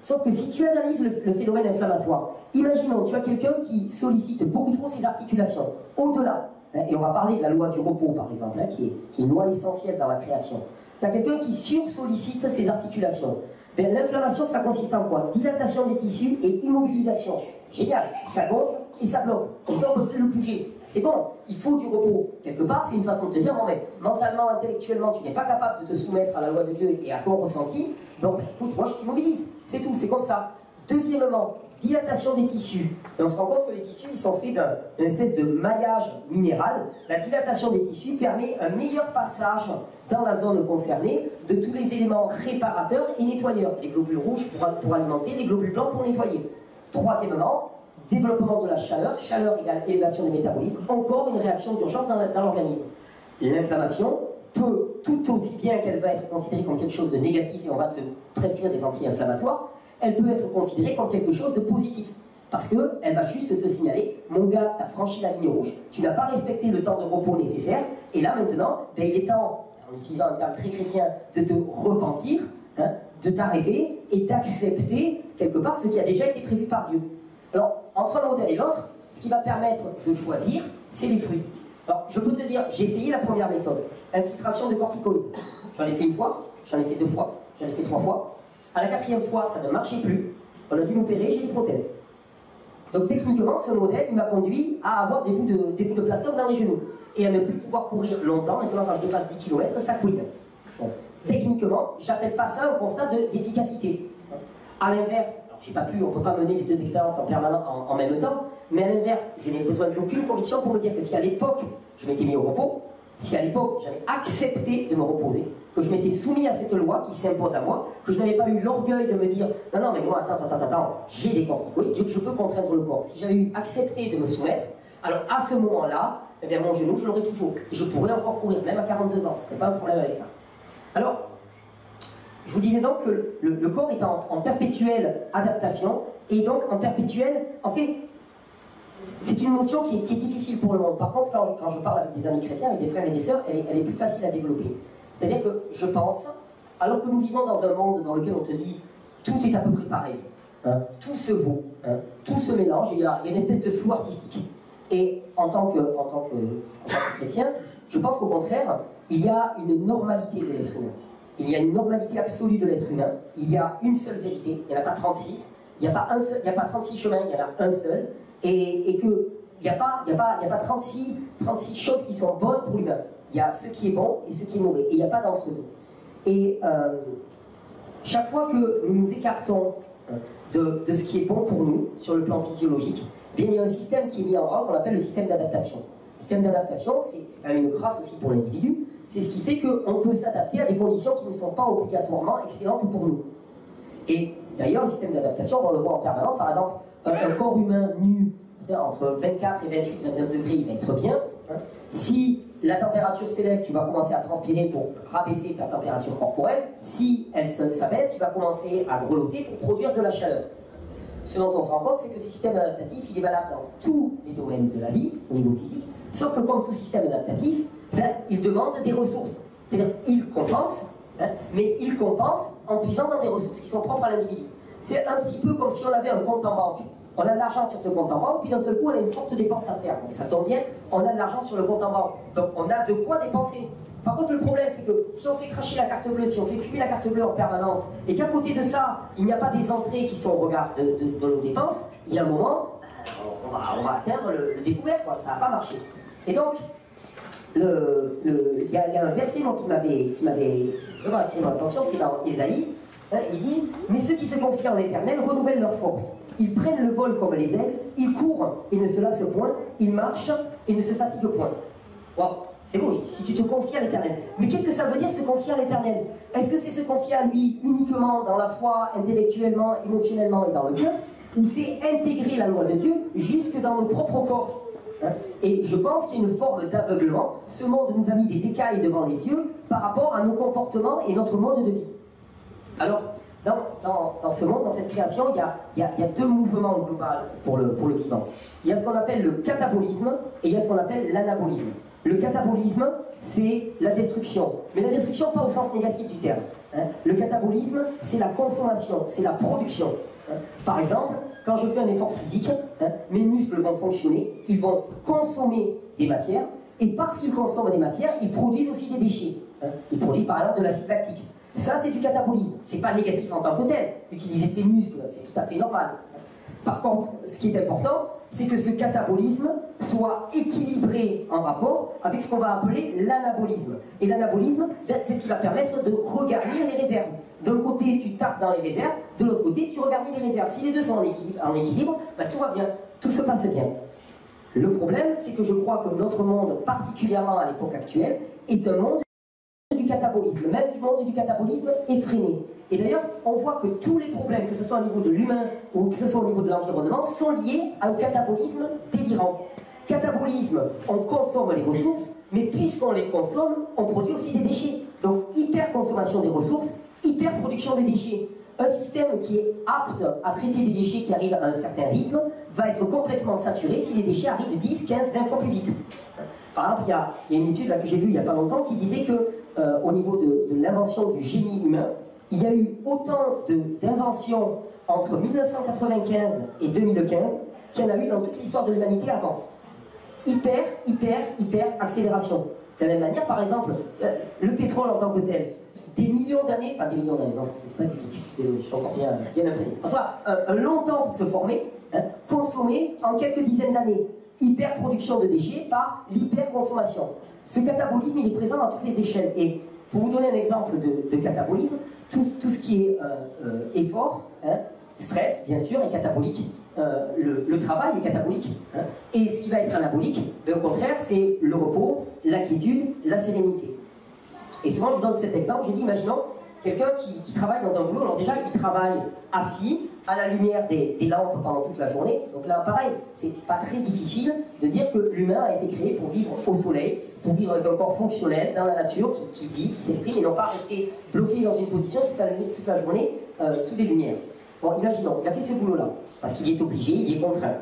Sauf que si tu analyses le phénomène inflammatoire, imaginons, tu as quelqu'un qui sollicite beaucoup trop ses articulations, au-delà, et on va parler de la loi du repos par exemple, qui est une loi essentielle dans la création. Tu as quelqu'un qui sursollicite ses articulations. L'inflammation, ça consiste en quoi? Dilatation des tissus et immobilisation. Génial, ça gonfle et ça bloque. Comme ça, on ne peut plus le bouger. C'est bon, il faut du repos. Quelque part, c'est une façon de te dire, bon, mais mentalement, intellectuellement, tu n'es pas capable de te soumettre à la loi de Dieu et à ton ressenti. Donc, écoute, moi, je t'immobilise. C'est tout, c'est comme ça. Deuxièmement, dilatation des tissus. Et on se rend compte que les tissus, ils sont faits d'une espèce de maillage minéral. La dilatation des tissus permet un meilleur passage dans la zone concernée de tous les éléments réparateurs et nettoyeurs. Les globules rouges pour alimenter, les globules blancs pour nettoyer. Troisièmement, développement de la chaleur. Chaleur égale élévation du métabolisme. Encore une réaction d'urgence dans l'organisme. L'inflammation peut, tout aussi bien qu'elle va être considérée comme quelque chose de négatif et on va te prescrire des anti-inflammatoires, elle peut être considérée comme quelque chose de positif. Parce qu'elle va juste se signaler, mon gars, tu as franchi la ligne rouge, tu n'as pas respecté le temps de repos nécessaire, et là maintenant, ben, il est temps, en utilisant un terme très chrétien, de te repentir, hein, de t'arrêter et d'accepter quelque part ce qui a déjà été prévu par Dieu. Alors, entre un modèle et l'autre, ce qui va permettre de choisir, c'est les fruits. Alors, je peux te dire, j'ai essayé la première méthode, infiltration de corticoïdes. J'en ai fait une fois, j'en ai fait 2 fois, j'en ai fait 3 fois. À la 4e fois, ça ne marchait plus. On a dû m'opérer, j'ai des prothèses. Donc techniquement, ce modèle, il m'a conduit à avoir des bouts de plastoc dans les genoux. Et à ne plus pouvoir courir longtemps. Maintenant, quand je dépasse 10 km, ça couine. Bon. Techniquement, j'appelle pas ça un constat d'efficacité. À l'inverse, j'ai pas pu, on ne peut pas mener les 2 expériences en même temps, mais à l'inverse, je n'ai besoin d'aucune conviction pour me dire que si à l'époque, je m'étais mis au repos, si à l'époque, j'avais accepté de me reposer, que je m'étais soumis à cette loi qui s'impose à moi, que je n'avais pas eu l'orgueil de me dire « Non, non, mais moi, attends, j'ai des corticoïdes, je peux contraindre le corps. » Si j'avais eu accepté de me soumettre, alors à ce moment-là, eh bien, mon genou, je l'aurais toujours. Et je pourrais encore courir, même à 42 ans, ce n'est pas un problème avec ça. Alors, je vous disais donc que le corps est en perpétuelle adaptation, et donc en perpétuelle, en fait, c'est une notion qui est difficile pour le monde. Par contre, quand je parle avec des amis chrétiens, avec des frères et des sœurs, elle est plus facile à développer. C'est-à-dire que je pense, alors que nous vivons dans un monde dans lequel on te dit tout est à peu près pareil, hein, tout se vaut, hein, tout se mélange, il y a une espèce de flou artistique. Et en tant que chrétien, je pense qu'au contraire, il y a une normalité de l'être humain. Il y a une normalité absolue de l'être humain. Il y a une seule vérité, il n'y en a pas 36, il n'y a pas 36 chemins, il y en a un seul, et qu'il n'y a pas 36 choses qui sont bonnes pour l'humain. Il y a ce qui est bon et ce qui est mauvais, et il n'y a pas d'entre-deux. Et chaque fois que nous nous écartons de ce qui est bon pour nous, sur le plan physiologique, eh bien, il y a un système qui est mis en route qu'on appelle le système d'adaptation. Le système d'adaptation, c'est quand même une grâce aussi pour l'individu, c'est ce qui fait qu'on peut s'adapter à des conditions qui ne sont pas obligatoirement excellentes pour nous. Et d'ailleurs, le système d'adaptation, on le voit en permanence, par exemple, un corps humain nu, entre 24 et 28, 29 degrés, il va être bien. Hein. Si la température s'élève, tu vas commencer à transpirer pour rabaisser ta température corporelle. Si elle s'abaisse, tu vas commencer à grelotter pour produire de la chaleur. Ce dont on se rend compte, c'est que le système adaptatif, il est valable dans tous les domaines de la vie, au niveau physique, sauf que comme tout système adaptatif, ben, il demande des ressources. C'est-à-dire, il compense, hein, mais il compense en puisant dans des ressources qui sont propres à l'individu. C'est un petit peu comme si on avait un compte en banque. On a de l'argent sur ce compte en banque, puis d'un seul coup, on a une forte dépense à faire. Et ça tombe bien, on a de l'argent sur le compte en banque. Donc, on a de quoi dépenser. Par contre, le problème, c'est que si on fait cracher la carte bleue, si on fait fumer la carte bleue en permanence, et qu'à côté de ça, il n'y a pas des entrées qui sont au regard de nos dépenses, il y a un moment, on va atteindre le découvert, quoi. Ça ne va pas marcher. Et donc, il y a un verset moi, qui m'avait vraiment attiré mon attention, c'est dans Ésaïe. Hein, il dit « Mais ceux qui se confient en l'Éternel renouvellent leur force. Ils prennent le vol comme les aigles, ils courent et ne se lassent point, ils marchent et ne se fatiguent point. » Wow, c'est beau, si tu te confies à l'Éternel. Mais qu'est-ce que ça veut dire se confier à l'Éternel? Est-ce que c'est se confier à lui uniquement dans la foi, intellectuellement, émotionnellement et dans le cœur? Ou c'est intégrer la loi de Dieu jusque dans nos propres corps? Hein? Et je pense qu'il y a une forme d'aveuglement. Ce monde nous a mis des écailles devant les yeux par rapport à nos comportements et notre mode de vie. Alors, dans ce monde, dans cette création, il y a 2 mouvements globaux pour le vivant. Il y a ce qu'on appelle le catabolisme et il y a ce qu'on appelle l'anabolisme. Le catabolisme, c'est la destruction. Mais la destruction, pas au sens négatif du terme. Hein. Le catabolisme, c'est la consommation, c'est la production. Hein. Par exemple, quand je fais un effort physique, hein, mes muscles vont fonctionner, ils vont consommer des matières, et parce qu'ils consomment des matières, ils produisent aussi des déchets. Hein. Ils produisent par exemple de l'acide lactique. Ça, c'est du catabolisme. C'est pas négatif en tant que tel. Utiliser ses muscles, c'est tout à fait normal. Par contre, ce qui est important, c'est que ce catabolisme soit équilibré en rapport avec ce qu'on va appeler l'anabolisme. Et l'anabolisme, c'est ce qui va permettre de regarnir les réserves. D'un côté, tu tapes dans les réserves, de l'autre côté, tu regardes les réserves. Si les deux sont en équilibre, ben, tout va bien, tout se passe bien. Le problème, c'est que je crois que notre monde, particulièrement à l'époque actuelle, est un monde du catabolisme, même du monde du catabolisme effréné. Et d'ailleurs, on voit que tous les problèmes, que ce soit au niveau de l'humain ou que ce soit au niveau de l'environnement, sont liés au catabolisme délirant. Catabolisme, on consomme les ressources, mais puisqu'on les consomme, on produit aussi des déchets. Donc, hyper-consommation des ressources, hyper-production des déchets. Un système qui est apte à traiter des déchets qui arrivent à un certain rythme va être complètement saturé si les déchets arrivent 10, 15, 20 fois plus vite. Par exemple, il y a une étude là, que j'ai vue il n'y a pas longtemps qui disait que au niveau de l'invention du génie humain, il y a eu autant d'inventions entre 1995 et 2015 qu'il y en a eu dans toute l'histoire de l'humanité avant. Hyper accélération. De la même manière, par exemple, le pétrole en tant que tel, des millions d'années, enfin des millions d'années, non, c'est pas biblique, désolé, je suis encore bien imprégné. En soit, un long temps pour se former, hein, consommé en quelques dizaines d'années. Hyper-production de déchets par l'hyper-consommation. Ce catabolisme, il est présent à toutes les échelles. Et pour vous donner un exemple de catabolisme, tout ce qui est effort, hein, stress, bien sûr, est catabolique. Le travail est catabolique. Hein. Et ce qui va être anabolique, au contraire, c'est le repos, la quiétude, la sérénité. Et souvent, je donne cet exemple, je dis, imaginons quelqu'un qui travaille dans un boulot, alors déjà, il travaille assis, à la lumière des lampes pendant toute la journée. Donc là, pareil, c'est pas très difficile de dire que l'humain a été créé pour vivre au soleil, pour vivre avec un corps fonctionnel, dans la nature, qui vit, qui s'exprime, et non pas rester bloqué dans une position toute la journée sous des lumières. Bon, imaginons, il a fait ce boulot-là, parce qu'il est obligé, il est contraint.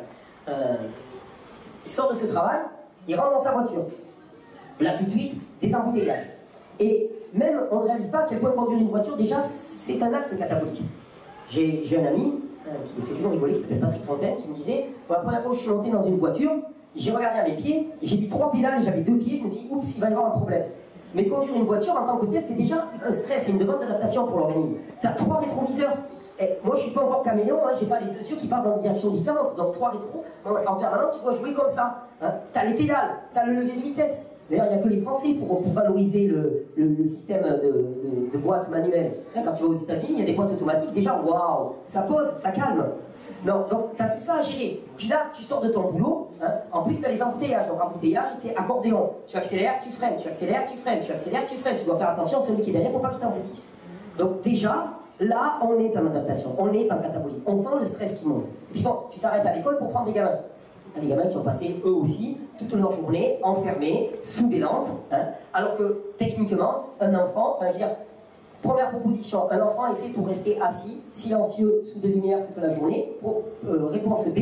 Il sort de ce travail, il rentre dans sa voiture. Là, tout de suite, des embouteillages. Et même, on ne réalise pas à quel point conduire une voiture, déjà, c'est un acte catabolique. J'ai un ami qui me fait toujours rigoler, qui s'appelle Patrick Fontaine, qui me disait, pour la première fois où je suis monté dans une voiture, j'ai regardé à mes pieds, j'ai vu 3 pédales et j'avais 2 pieds, je me suis dit, oups, il va y avoir un problème. Mais conduire une voiture en tant que telle, c'est déjà un stress et une demande d'adaptation pour l'organisme. Tu as 3 rétroviseurs. Et moi, je suis pas encore caméléon, hein, j'ai pas les 2 yeux qui partent dans des directions différentes. Donc 3 rétros, en permanence, tu dois jouer comme ça. Hein. Tu as les pédales, tu as le levier de vitesse. D'ailleurs, il n'y a que les Français pour valoriser le système de boîte manuelle. Là, quand tu vas aux États-Unis, il y a des boîtes automatiques. Déjà, waouh, ça pose, ça calme. Non, donc, tu as tout ça à gérer. Puis là, tu sors de ton boulot. Hein, en plus, tu as les embouteillages. Donc, embouteillage, c'est accordéon. Tu accélères, tu freines, tu accélères, tu freines, tu accélères, tu freines. Tu dois faire attention à celui qui est derrière pour pas qu'il t'emboutisse. Donc, déjà, là, on est en adaptation. On est en catabolisme. On sent le stress qui monte. Et puis bon, tu t'arrêtes à l'école pour prendre des gamins. Les gamins qui ont passé eux aussi toute leur journée enfermés sous des lampes, hein, alors que techniquement, un enfant, enfin je veux dire, première proposition, un enfant est fait pour rester assis, silencieux, sous des lumières toute la journée. Réponse B,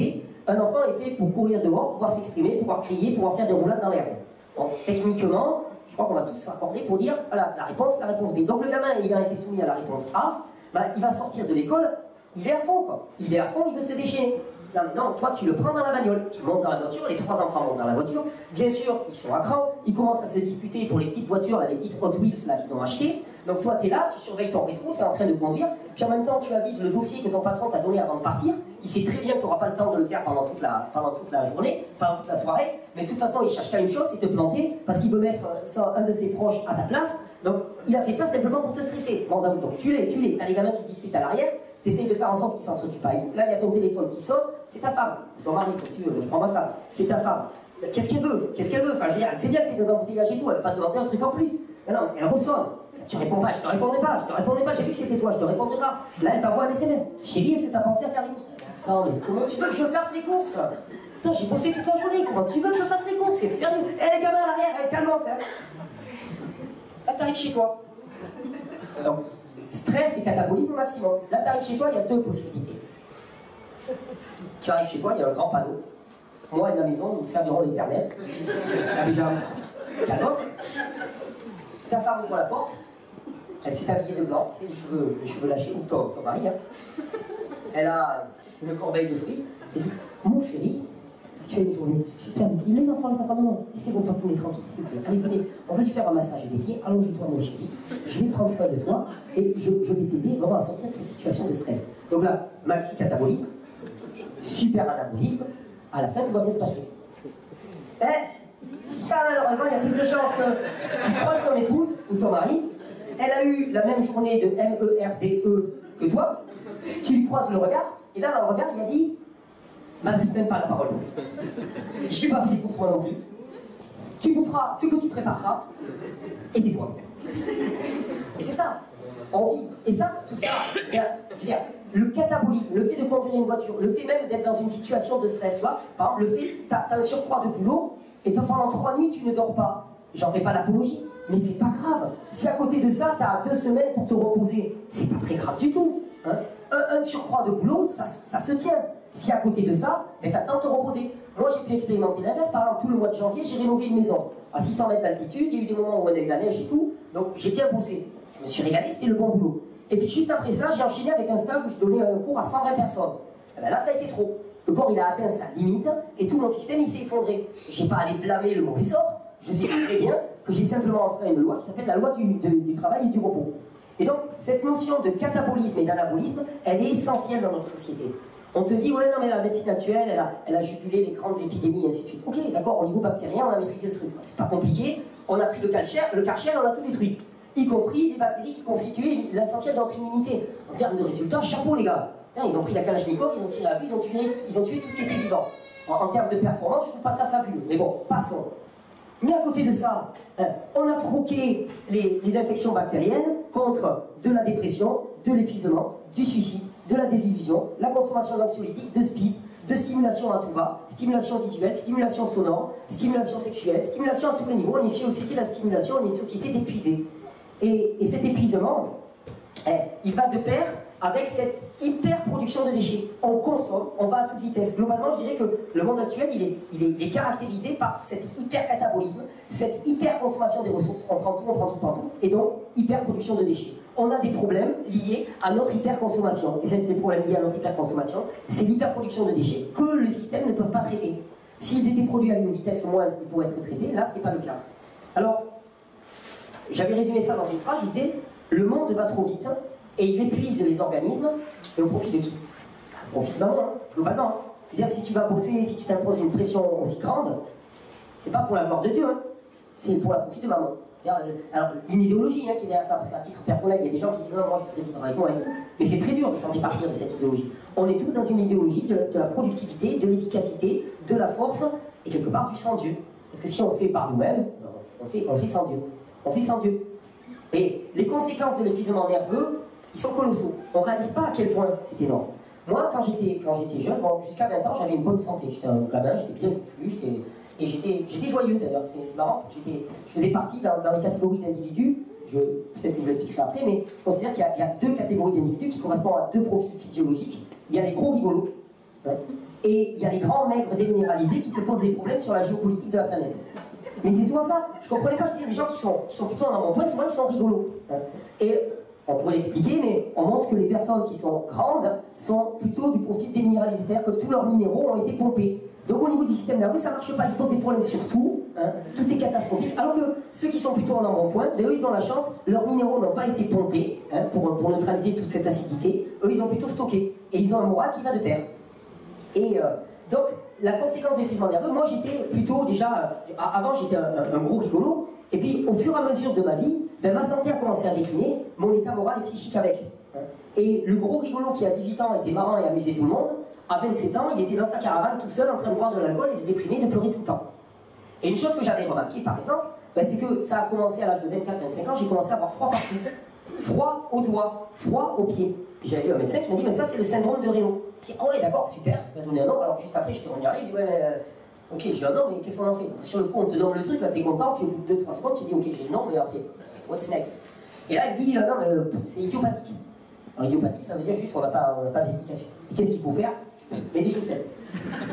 un enfant est fait pour courir dehors, pouvoir s'exprimer, pouvoir crier, pouvoir faire des roulades dans l'herbe. Bon, techniquement, je crois qu'on va tous s'accorder pour dire, voilà, la réponse B. Donc le gamin ayant été soumis à la réponse A, bah, il va sortir de l'école, il est à fond quoi. Il est à fond, il veut se déchaîner. Non, toi tu le prends dans la bagnole, tu montes dans la voiture, les 3 enfants montent dans la voiture, bien sûr, ils sont à cran, ils commencent à se disputer pour les petites voitures, là, les petites Hot Wheels là qu'ils ont achetées. Donc toi tu es là, tu surveilles ton rétro, tu es en train de conduire, puis en même temps tu avises le dossier que ton patron t'a donné avant de partir, il sait très bien que tu n'auras pas le temps de le faire pendant toute la journée, pendant toute la soirée, mais de toute façon il cherche qu'à une chose, c'est te planter, parce qu'il veut mettre un de ses proches à ta place, donc il a fait ça simplement pour te stresser. Bon, donc tu l'es, t'as les gamins qui discutent à l'arrière, t'essayes de faire en sorte qu'ils s'entretuent pas. Et là, il y a ton téléphone qui sonne, c'est ta femme. Ton mari, quand tu veux, je prends ma femme, c'est ta femme. Qu'est-ce qu'elle veut? Qu'est-ce qu'elle veut? Enfin, je veux dire, c'est bien que tu es dans un embouteillage et tout, elle va pas te demander un truc en plus. Mais non, elle ressonne. Tu réponds pas, je te répondrai pas, j'ai vu que c'était toi, je te répondrai pas. Là, elle t'envoie un SMS. Chérie, est-ce que tu as pensé à faire les courses? Attends, mais comment tu veux que je fasse les courses? Putain, j'ai bossé toute la journée, comment tu veux que je fasse les courses? C'est sérieux. Eh, les gamins à l'arrière, calme-toi, ça. Là, t'arrives chez toi. Donc, stress et catabolisme au maximum. Là, tu arrives chez toi, il y a 2 possibilités. Tu arrives chez toi, il y a un grand panneau. Moi et ma maison, nous servirons l'éternel. Là, déjà, calmos. Ta femme ouvre la porte. Elle s'est habillée de blanc, tu sais, les cheveux lâchés, ou ton mari. Hein. Elle a une corbeille de fruits. Tu dis, mon chéri, tu as une journée super difficile. Les enfants, non, laissez-vous pas couler tranquille, s'il vous plaît. Allez, venez, on va lui faire un massage des pieds. Allonge-toi, mon chéri. Je vais prendre soin de toi et je vais t'aider vraiment à sortir de cette situation de stress. Donc là, maxi catabolisme, super anabolisme, à la fin tout va bien se passer. Ça malheureusement, il y a plus de chances que tu croises ton épouse ou ton mari, elle a eu la même journée de MERDE que toi, tu lui croises le regard, et là dans le regard il a dit « m'adresse même pas la parole, j'ai pas fait les courses moi non plus, tu boufferas ce que tu prépareras, et tais-toi. » Et c'est ça, on vit. Et ça, tout ça, je veux dire, le catabolisme, le fait de conduire une voiture, le fait même d'être dans une situation de stress, tu vois, par exemple, le fait, t'as un surcroît de boulot, et pendant 3 nuits, tu ne dors pas. J'en fais pas l'apologie, mais c'est pas grave. Si à côté de ça, t'as 2 semaines pour te reposer, c'est pas très grave du tout. Hein. Un surcroît de boulot, ça se tient. Si à côté de ça, t'as le temps de te reposer. Moi, j'ai pu expérimenter l'inverse. Par exemple, tout le mois de janvier, j'ai rénové une maison. À 600 mètres d'altitude, il y a eu des moments où on a eu de la neige et tout, donc j'ai bien bossé. Je me suis régalé, c'était le bon boulot. Et puis juste après ça, j'ai enchaîné avec un stage où je donnais un cours à 120 personnes. Et ben là, ça a été trop. Le corps, il a atteint sa limite, et tout mon système, il s'est effondré. J'ai pas allé blâmer le mauvais sort, je sais très bien que j'ai simplement enfreint une loi qui s'appelle la loi du travail et du repos. Et donc, cette notion de catabolisme et d'anabolisme, elle est essentielle dans notre société. On te dit, ouais, non, mais la médecine actuelle, elle a jugulé les grandes épidémies, et ainsi de suite. Ok, d'accord, au niveau bactérien, on a maîtrisé le truc. C'est pas compliqué, on a pris le Karcher, on a tout détruit. Y compris les bactéries qui constituaient l'essentiel de notre immunité. En termes de résultats, chapeau les gars. Ils ont pris la Kalachnikov, ils ont tiré à vue, ils ont tué tout ce qui était vivant. En termes de performance, je trouve pas ça fabuleux. Mais bon, passons. Mais à côté de ça, on a troqué les infections bactériennes contre de la dépression, de l'épuisement, du suicide, de la désillusion, la consommation d'anxiolytiques, de speed, de stimulation à tout va, stimulation visuelle, stimulation sonore, stimulation sexuelle, stimulation à tous les niveaux. On est une société de la stimulation, on est une société d'épuisés. Et cet épuisement, il va de pair avec cette hyper-production de déchets. On consomme, on va à toute vitesse. Globalement, je dirais que le monde actuel, il est caractérisé par cet hyper-catabolisme, cette hyper-consommation des ressources. On prend tout, partout, et donc hyper-production de déchets. On a des problèmes liés à notre hyper-consommation. Et les problèmes liés à notre hyper-consommation, c'est l'hyper-production de déchets que le système ne peut pas traiter. S'ils étaient produits à une vitesse moindre, ils pourraient être traités. Là, ce n'est pas le cas. Alors, j'avais résumé ça dans une phrase, je disais, le monde va trop vite, et il épuise les organismes, et au profit de qui? Au profit de maman, hein, globalement. Hein. Je veux dire, si tu vas bosser, si tu t'imposes une pression aussi grande, c'est pas pour la gloire de Dieu, hein, c'est pour le profit de maman. Alors, une idéologie hein, qui est derrière ça, parce qu'à titre personnel, il y a des gens qui disent non, moi je voudrais vivre avec moi et tout. Mais c'est très dur de s'en départir de cette idéologie. On est tous dans une idéologie de la productivité, de l'efficacité, de la force, et quelque part du sans Dieu. Parce que si on fait par nous-mêmes, on fait sans Dieu. On fait sans Dieu. Et les conséquences de l'épuisement nerveux, ils sont colossaux. On ne réalise pas à quel point c'est énorme. Moi, quand j'étais jeune, bon, jusqu'à 20 ans, j'avais une bonne santé. J'étais un gamin, j'étais bien joufflu, et j'étais joyeux d'ailleurs, c'est marrant. Je faisais partie dans les catégories d'individus, peut-être que je vous l'expliquerai après, mais je considère qu'il y a 2 catégories d'individus qui correspondent à 2 profils physiologiques. Il y a les gros rigolos, hein, et il y a les grands maigres déminéralisés qui se posent des problèmes sur la géopolitique de la planète. Mais c'est souvent ça, je comprenais pas qu'il y a des gens qui sont plutôt en avant-point, souvent ils sont rigolos. Hein. Et on pourrait l'expliquer, mais on montre que les personnes qui sont grandes sont plutôt du profil déminéralisé, c'est-à-dire que tous leurs minéraux ont été pompés. Donc au niveau du système nerveux, ça ne marche pas, ils se posent des problèmes sur tout, hein, tout est catastrophique. Alors que ceux qui sont plutôt en embonpoint, eux ils ont la chance, leurs minéraux n'ont pas été pompés hein, pour neutraliser toute cette acidité, eux ils ont plutôt stocké, et ils ont un moral qui va de terre. Et donc la conséquence de l'épuisement nerveux, moi j'étais plutôt déjà, avant j'étais un gros rigolo, et puis au fur et à mesure de ma vie, ben, ma santé a commencé à décliner, mon état moral et psychique avec. Et le gros rigolo qui à 18 ans était marrant et amusait tout le monde, à 27 ans, il était dans sa caravane tout seul en train de boire de l'alcool et de déprimer, de pleurer tout le temps. Et une chose que j'avais remarqué par exemple, ben, c'est que ça a commencé à l'âge de 24-25 ans, j'ai commencé à avoir froid partout. Froid aux doigts, froid aux pieds. J'avais vu un médecin qui m'a dit, mais ça c'est le syndrome de Raynaud. J'ai dit, oh ouais d'accord, super, il m'a donné un nom, alors juste après j'étais regardé, j'ai dit, ouais, ok, j'ai un nom, mais qu'est-ce qu'on en fait? Sur le coup, on te nomme le truc, là t'es content, puis au bout de 2-3 secondes, tu dis, ok, j'ai le nom, mais après, what's next? Et là, il me dit, non, mais c'est idiopathique. Alors, idiopathique, ça veut dire juste, on n'a pas d'explication. Et qu'est-ce qu'il faut faire? Mais des chaussettes.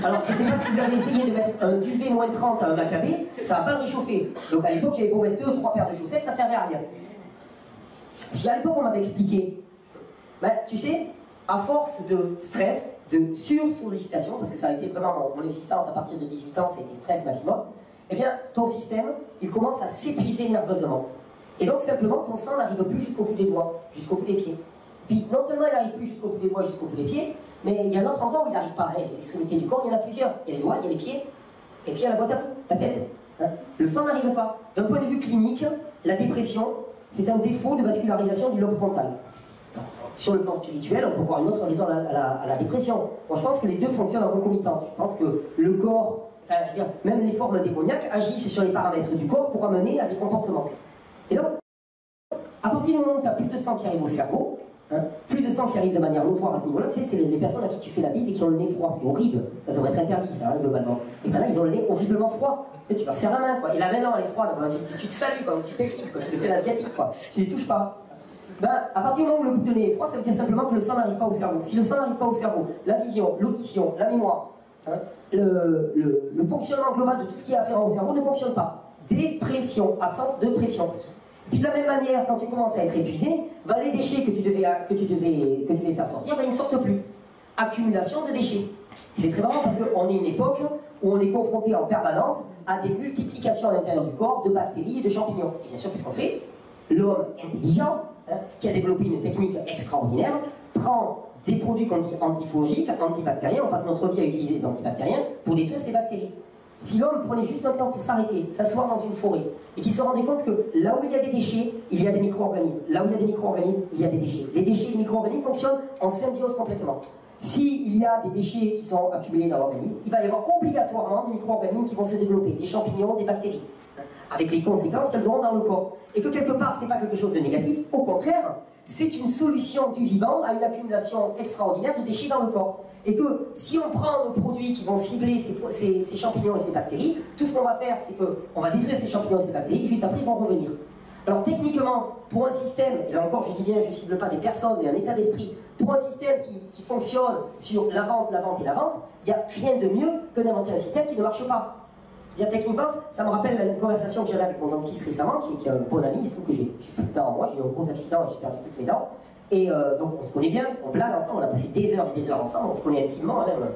Alors, je ne sais pas si vous avez essayé de mettre un duvet moins 30 à un macabé, ça ne va pas le réchauffer. Donc, à l'époque, j'avais beau mettre 2 ou 3 paires de chaussettes, ça ne servait à rien. Si à l'époque, on m'avait expliqué, ben, tu sais, à force de stress, de sursollicitation, parce que ça a été vraiment mon existence à partir de 18 ans, c'était stress maximum, eh bien, ton système, il commence à s'épuiser nerveusement. Et donc, simplement, ton sang n'arrive plus jusqu'au bout des doigts, jusqu'au bout des pieds. Puis non seulement il n'arrive plus jusqu'au bout des doigts, jusqu'au bout des pieds, mais il y a un autre endroit où il n'arrive pas. Les extrémités du corps, il y en a plusieurs. Il y a les doigts, il y a les pieds, et puis il y a la boîte à pouls, la tête. Hein. Le sang n'arrive pas. D'un point de vue clinique, la dépression, c'est un défaut de vascularisation du lobe frontal. Sur le plan spirituel, on peut voir une autre raison à la dépression. Moi, je pense que les deux fonctionnent en concomitance. Je pense que le corps, enfin, je veux dire, même les formes démoniaques agissent sur les paramètres du corps pour amener à des comportements. Et donc, à partir du moment où tu as plus de sang qui arrive au cerveau, hein, plus de sang qui arrive de manière notoire à ce niveau-là, tu sais, c'est les personnes à qui tu fais la bise et qui ont le nez froid. C'est horrible. Ça devrait être interdit, ça, hein, globalement. Et ben là, ils ont le nez horriblement froid. Tu leur serres la main, quoi. Et la main, non, elle est froide. Tu te salues, quoi. Tu t'écris, quoi. Tu le fais l'asiatique, quoi. Tu les touches pas. Ben, à partir du moment où le bout de nez est froid, ça veut dire simplement que le sang n'arrive pas au cerveau. Si le sang n'arrive pas au cerveau, la vision, l'audition, la mémoire, hein, le fonctionnement global de tout ce qui est afférent au cerveau ne fonctionne pas. Dépression, absence de pression. Puis de la même manière, quand tu commences à être épuisé, ben, les déchets que tu devais faire sortir, ben, ils ne sortent plus. Accumulation de déchets. C'est très marrant parce qu'on est une époque où on est confronté en permanence à des multiplications à l'intérieur du corps de bactéries et de champignons. Et bien sûr, qu'est-ce qu'on fait? L'homme intelligent, hein, qui a développé une technique extraordinaire, prend des produits qu'on dit antifongiques, antibactériens, on passe notre vie à utiliser des antibactériens pour détruire ces bactéries. Si l'homme prenait juste un temps pour s'arrêter, s'asseoir dans une forêt, et qu'il se rendait compte que là où il y a des déchets, il y a des micro-organismes. Là où il y a des micro-organismes, il y a des déchets. Les déchets et les micro-organismes fonctionnent en symbiose complètement. S'il y a des déchets qui sont accumulés dans l'organisme, il va y avoir obligatoirement des micro-organismes qui vont se développer, des champignons, des bactéries, avec les conséquences qu'elles auront dans le corps. Et que quelque part, c'est pas quelque chose de négatif, au contraire, c'est une solution du vivant à une accumulation extraordinaire de déchets dans le corps. Et que si on prend nos produits qui vont cibler ces champignons et ces bactéries, tout ce qu'on va faire, c'est qu'on va détruire ces champignons et ces bactéries, juste après ils vont revenir. Alors techniquement, pour un système, et là encore je dis bien, je ne cible pas des personnes, mais un état d'esprit, pour un système qui fonctionne sur la vente, il n'y a rien de mieux que d'inventer un système qui ne marche pas. Techniquement, ça me rappelle une conversation que j'avais avec mon dentiste récemment, qui est un bon ami. Il se trouve que j'ai plus de dents en moi, j'ai eu un gros accident et j'ai perdu toutes mes dents. Et donc on se connaît bien, on blague ensemble, on a passé des heures et des heures ensemble, on se connaît intimement, même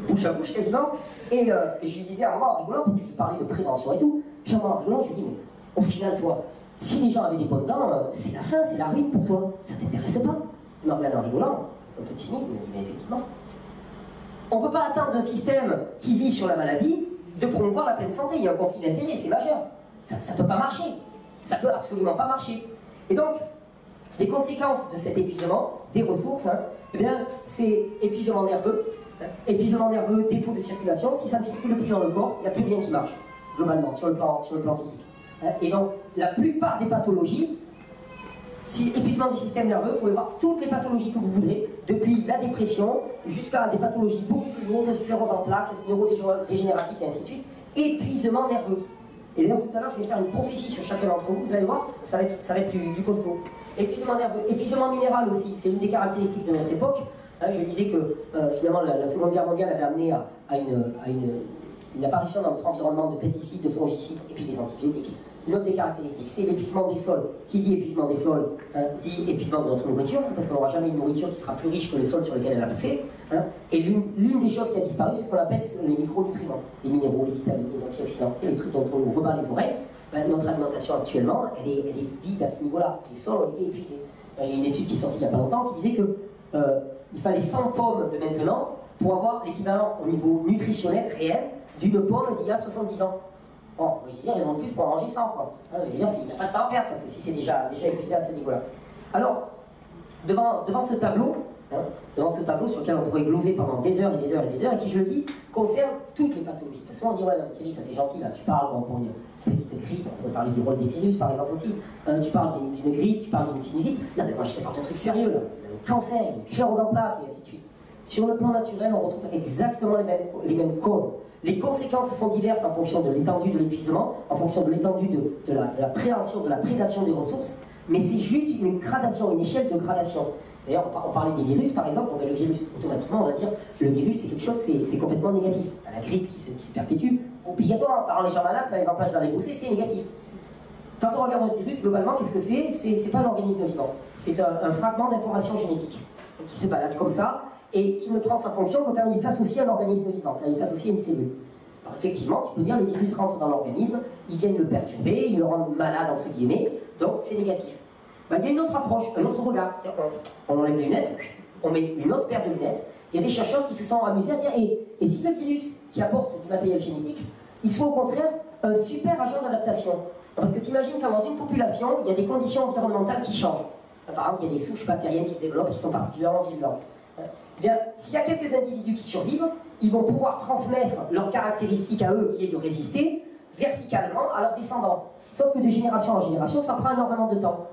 bouche à bouche quasiment. Et je lui disais à un moment en rigolant, parce que je lui parlais de prévention et tout, puis à un moment en rigolant, je lui dis, mais au final, toi, si les gens avaient des bonnes dents, c'est la fin, c'est la ruine pour toi, ça t'intéresse pas? Il me regarde en rigolant, un peu de cynisme, il me dit, mais effectivement. On ne peut pas attendre d'un système qui vit sur la maladie de promouvoir la pleine santé. Il y a un conflit d'intérêts, c'est majeur. Ça ne peut pas marcher. Ça ne peut absolument pas marcher. Et donc, les conséquences de cet épuisement des ressources, hein, eh bien, c'est épuisement nerveux, défaut de circulation. Si ça ne circule plus dans le corps, il n'y a plus rien qui marche, globalement, sur le plan physique. Et donc, la plupart des pathologies, si épuisement du système nerveux, vous pouvez voir toutes les pathologies que vous voudrez, depuis la dépression jusqu'à des pathologies beaucoup plus lourdes, sclérose en plaques, neurodégénératif et ainsi de suite, épuisement nerveux. Et d'ailleurs tout à l'heure je vais faire une prophétie sur chacun d'entre vous, vous allez voir, ça va être du costaud. Épuisement nerveux, épuisement minéral aussi, c'est une des caractéristiques de notre époque. Je disais que finalement la Seconde Guerre mondiale avait amené à une apparition dans notre environnement de pesticides, de fongicides et puis des antibiotiques. Une autre des caractéristiques, c'est l'épuisement des sols. Qui dit épuisement des sols, dit épuisement de notre nourriture, parce qu'on n'aura jamais une nourriture qui sera plus riche que le sol sur lequel elle a poussé. Et l'une des choses qui a disparu, c'est ce qu'on appelle les micronutriments, les minéraux, les vitamines, les antioxydants, les trucs dont on nous rebat les oreilles. Notre alimentation actuellement, elle est vide à ce niveau-là. Les sols ont été épuisés. Il y a une étude qui est sortie il n'y a pas longtemps qui disait qu'il fallait 100 pommes de maintenant pour avoir l'équivalent au niveau nutritionnel réel d'une pomme d'il y a 70 ans. Bon, je veux dire, ils ont plus pour en manger 100, quoi. Je veux dire, il n'y a pas de temps à perdre, parce que si c'est déjà épuisé à ce niveau-là. Alors, devant ce tableau sur lequel on pourrait gloser pendant des heures et des heures et des heures, et qui, je le dis, concerne toutes les pathologies. De toute façon, on dit, ouais, Thierry, ça c'est gentil, là, tu parles pour une petite grippe, on pourrait parler du rôle des virus, par exemple, aussi. Tu parles d'une grippe, tu parles d'une sinusite. Non, mais moi, je te parle d'un truc sérieux, là. Un cancer, une sclérose en plaques, et ainsi de suite. Sur le plan naturel, on retrouve exactement les mêmes causes. Les conséquences sont diverses en fonction de l'étendue de l'épuisement, en fonction de l'étendue de la prédation des ressources, mais c'est juste une gradation, une échelle de gradation. D'ailleurs, on parlait des virus, par exemple, le virus, automatiquement, on va dire, le virus, c'est quelque chose, c'est complètement négatif. La grippe qui se perpétue, obligatoirement, ça rend les gens malades, ça les empêche d'aller bosser, c'est négatif. Quand on regarde un virus, globalement, qu'est-ce que c'est? C'est pas un organisme vivant, c'est un fragment d'information génétique qui se balade comme ça, et qui ne prend sa fonction que quand il s'associe à un organisme vivant, quand il s'associe à une cellule. Alors effectivement, tu peux dire les virus rentrent dans l'organisme, ils viennent le perturber, ils le rendent malade, entre guillemets, donc c'est négatif. Ben, il y a une autre approche, un autre regard. On enlève les lunettes, on met une autre paire de lunettes. Il y a des chercheurs qui se sont amusés à dire et si le virus qui apporte du matériel génétique, il soit au contraire un super agent d'adaptation. Parce que tu imagines qu'à dans une population, il y a des conditions environnementales qui changent. Par exemple, il y a des souches bactériennes qui se développent qui sont particulièrement virulentes. Eh bien, s'il y a quelques individus qui survivent, ils vont pouvoir transmettre leurs caractéristiques à eux, qui est de résister, verticalement à leurs descendants. Sauf que de génération en génération, ça prend énormément de temps.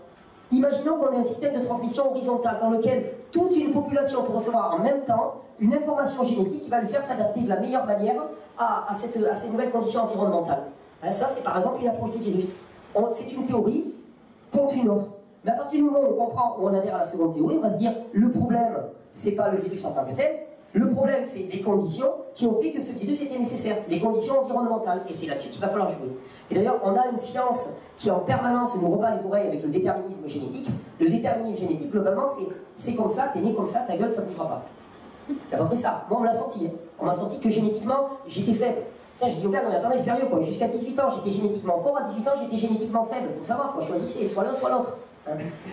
Imaginons qu'on ait un système de transmission horizontale dans lequel toute une population peut recevoir en même temps une information génétique qui va lui faire s'adapter de la meilleure manière à ces nouvelles conditions environnementales. Ça, c'est par exemple une approche du virus. C'est une théorie contre une autre. Mais à partir du moment où on comprend, où on adhère à la seconde théorie, on va se dire le problème, c'est pas le virus en tant que tel, le problème, c'est les conditions qui ont fait que ce virus était nécessaire, les conditions environnementales, et c'est là-dessus qu'il va falloir jouer. Et d'ailleurs, on a une science qui en permanence nous rebat les oreilles avec le déterminisme génétique. Le déterminisme génétique, globalement, c'est comme ça, t'es né comme ça, ta gueule, ça ne bougera pas. C'est à peu près ça. Moi, on me l'a sorti. On m'a sorti que génétiquement, j'étais faible. Putain, j'ai dit, regarde, non mais attendez, sérieux, quoi. Jusqu'à 18 ans, j'étais génétiquement fort, à 18 ans, j'étais génétiquement faible. Il faut savoir, quoi. Choisissez, soit l'un, soit l'autre.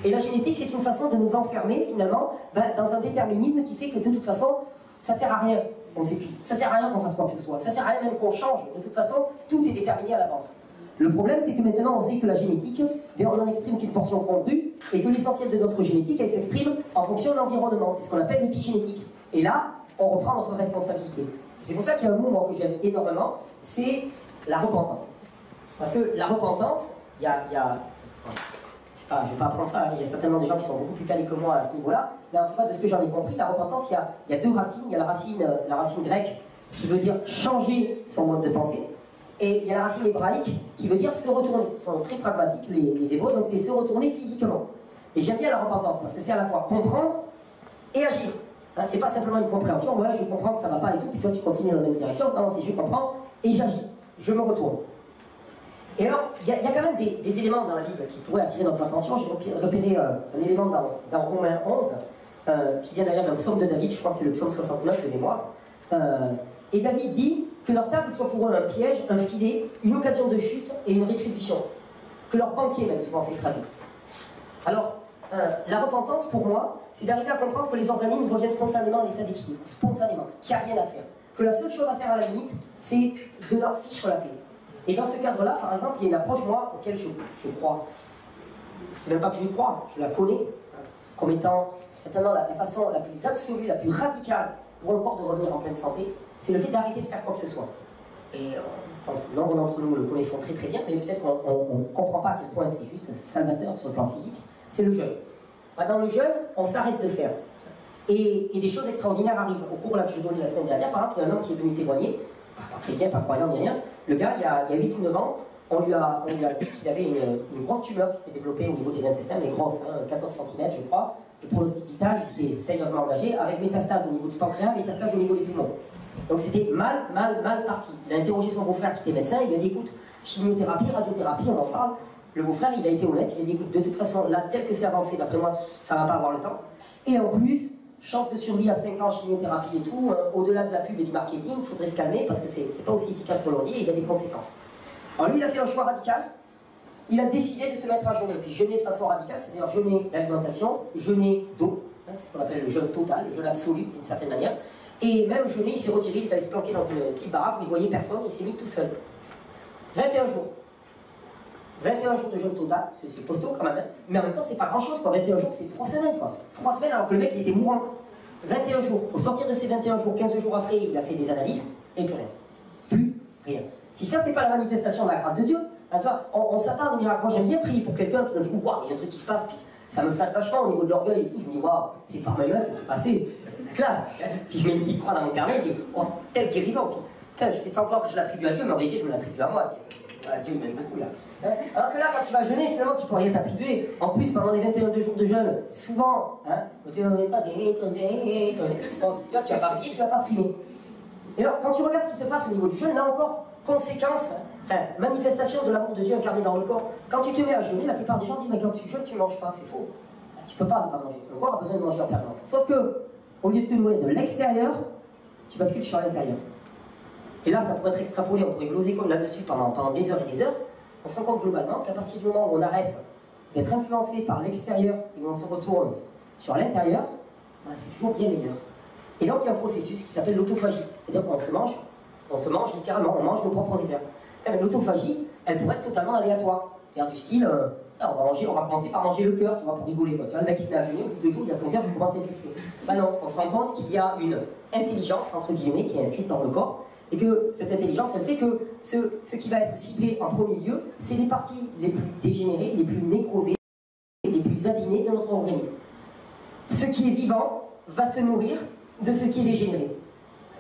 Et la génétique, c'est une façon de nous enfermer, finalement, dans un déterminisme qui fait que, de toute façon, ça sert à rien, on s'épuise. Ça sert à rien qu'on fasse quoi que ce soit. Ça sert à rien même qu'on change. De toute façon, tout est déterminé à l'avance. Le problème, c'est que maintenant, on sait que la génétique, on n'en exprime qu'une portion congrue, et que l'essentiel de notre génétique, elle s'exprime en fonction de l'environnement. C'est ce qu'on appelle l'épigénétique. Et là, on reprend notre responsabilité. C'est pour ça qu'il y a un mot, moi, que j'aime énormément, c'est la repentance. Parce que la repentance, il y a je ne vais pas apprendre ça, il y a certainement des gens qui sont beaucoup plus calés que moi à ce niveau-là, mais en tout cas, de ce que j'en ai compris, la repentance, il y a deux racines. Il y a la racine grecque qui veut dire changer son mode de pensée, et il y a la racine hébraïque qui veut dire se retourner. Ils sont très pragmatiques, les Hébreux, donc c'est se retourner physiquement. Et j'aime bien la repentance, parce que c'est à la fois comprendre et agir. Hein, c'est pas simplement une compréhension, ouais, je comprends que ça ne va pas et tout, puis toi tu continues dans la même direction. Non, c'est je comprends et j'agis, je me retourne. Et alors, il y a quand même des éléments dans la Bible qui pourraient attirer notre attention. J'ai repéré un élément dans Romains 11, qui vient d'ailleurs d'un psaume de David, je crois que c'est le psaume 69 de mémoire. Et David dit que leur table soit pour eux un piège, un filet, une occasion de chute et une rétribution. Que leur banquier même, souvent c'est traduit. Alors, la repentance pour moi, c'est d'arriver à comprendre que les organismes reviennent spontanément à l'état d'équilibre, spontanément, qu'il n'y a rien à faire. Que la seule chose à faire à la limite, c'est de leur fiche la paix. Et dans ce cadre-là, par exemple, il y a une approche, moi, auquel je crois. C'est même pas que je crois, je la connais, comme étant certainement la façon la plus absolue, la plus radicale pour un corps de revenir en pleine santé, c'est le fait d'arrêter de faire quoi que ce soit. Et je pense que nombre d'entre nous le connaissons très très bien, mais peut-être qu'on ne comprend pas à quel point c'est juste salvateur sur le plan physique, c'est le jeûne. Dans le jeûne, on s'arrête de faire. Et des choses extraordinaires arrivent. Au cours là, que je donnais la semaine dernière, par exemple, il y a un homme qui est venu témoigner, pas chrétien, pas croyant, ni rien. Le gars, il y a 8 ou 9 ans, on lui a dit qu'il avait une grosse tumeur qui s'était développée au niveau des intestins, mais grosse, hein, 14 cm je crois. Le pronostic vital, il était sérieusement engagé, avec métastase au niveau du pancréas, métastase au niveau des poumons. Donc c'était mal parti. Il a interrogé son beau-frère qui était médecin, il lui a dit écoute, chimiothérapie, radiothérapie, on en parle. Le beau-frère, il a été honnête, il a dit écoute, de toute façon, là, tel que c'est avancé, d'après moi, ça va pas avoir le temps. Et en plus, chance de survie à 5 ans, chimiothérapie et tout, au-delà de la pub et du marketing, il faudrait se calmer parce que c'est pas aussi efficace que l'on dit et il y a des conséquences. Alors lui, il a fait un choix radical, il a décidé de se mettre à jeûner, puis jeûner de façon radicale, c'est-à-dire jeûner l'alimentation, jeûner d'eau, hein, c'est ce qu'on appelle le jeûne total, le jeûne absolu d'une certaine manière, et même jeûner, il s'est retiré, il est allé se planquer dans une petite baraque où il voyait personne, il s'est mis tout seul. 21 jours. 21 jours de jeûne total, c'est costaud quand même, hein. Mais en même temps c'est pas grand chose quoi, 21 jours c'est 3 semaines quoi. 3 semaines alors que le mec il était mourant. 21 jours, au sortir de ces 21 jours, 15 jours après il a fait des analyses et plus rien. Plus rien. Si ça c'est pas la manifestation de la grâce de Dieu, hein, toi, on s'attarde au miracle. Moi j'aime bien prier pour quelqu'un, puis d'un coup, waouh, il y a un truc qui se passe, puis ça me flatte vachement au niveau de l'orgueil et tout, je me dis waouh, c'est par ma gueule que c'est passé, c'est de la classe. Puis je mets une petite croix dans mon carnet et dis, oh, telle guérison, puis putain, je fais semblant que je l'attribue à Dieu, mais en réalité je me l'attribue à moi. Voilà, Dieu m'aime beaucoup là. Alors que là, quand tu vas jeûner, finalement, tu peux rien t'attribuer. En plus, pendant les 21 jours de jeûne, souvent, hein, tu vois, tu vas pas prier, tu vas pas frimer. Et alors, quand tu regardes ce qui se passe au niveau du jeûne, là encore, conséquence, enfin, manifestation de l'amour de Dieu incarné dans le corps. Quand tu te mets à jeûner, la plupart des gens disent, mais quand tu jeûnes, tu manges pas, c'est faux. Tu peux pas ne pas manger. Le corps a besoin de manger en permanence. Sauf que, au lieu de te nourrir de l'extérieur, tu bascules sur l'intérieur. Et là, ça pourrait être extrapolé, on pourrait gloser comme là-dessus pendant des heures et des heures. On se rend compte globalement qu'à partir du moment où on arrête d'être influencé par l'extérieur et on se retourne sur l'intérieur, ben, c'est toujours bien meilleur. Et donc il y a un processus qui s'appelle l'autophagie, c'est-à-dire qu'on se mange littéralement, on mange nos propres réserves. L'autophagie, elle pourrait être totalement aléatoire, c'est-à-dire du style, on va commencer par manger le cœur, tu vois, pour rigoler, quoi. Tu vois, le mec qui se met à jeûner, au bout de 2 jours, il a son cœur qui commence à étouffer. Ben non, on se rend compte qu'il y a une intelligence, entre guillemets, qui est inscrite dans le corps, et que cette intelligence, elle fait que ce qui va être ciblé en premier lieu, c'est les parties les plus dégénérées, les plus nécrosées, les plus abîmées de notre organisme. Ce qui est vivant va se nourrir de ce qui est dégénéré.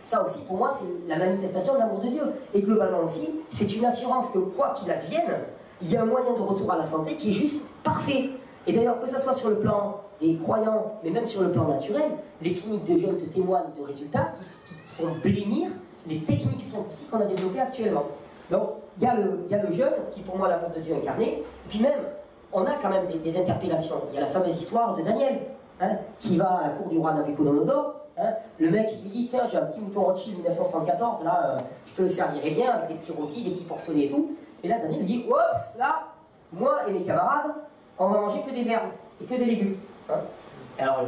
Ça aussi, pour moi, c'est la manifestation de l'amour de Dieu. Et globalement aussi, c'est une assurance que quoi qu'il advienne, il y a un moyen de retour à la santé qui est juste parfait. Et d'ailleurs, que ce soit sur le plan des croyants, mais même sur le plan naturel, les cliniques de jeûne te témoignent de résultats qui font blêmir les techniques scientifiques qu'on a développées actuellement. Donc, il y a le jeûne, qui pour moi est l'amour de Dieu incarné, et puis même, on a quand même des interpellations. Il y a la fameuse histoire de Daniel, hein, qui va à la cour du roi Nabucodonosor. Hein, le mec lui dit, tiens, j'ai un petit mouton Rothschild 1974, là, je te le servirai bien, avec des petits rôtis, des petits porcelets et tout. Et là, Daniel lui dit, oups, là, moi et mes camarades, on va manger que des herbes et que des légumes. Hein. Alors,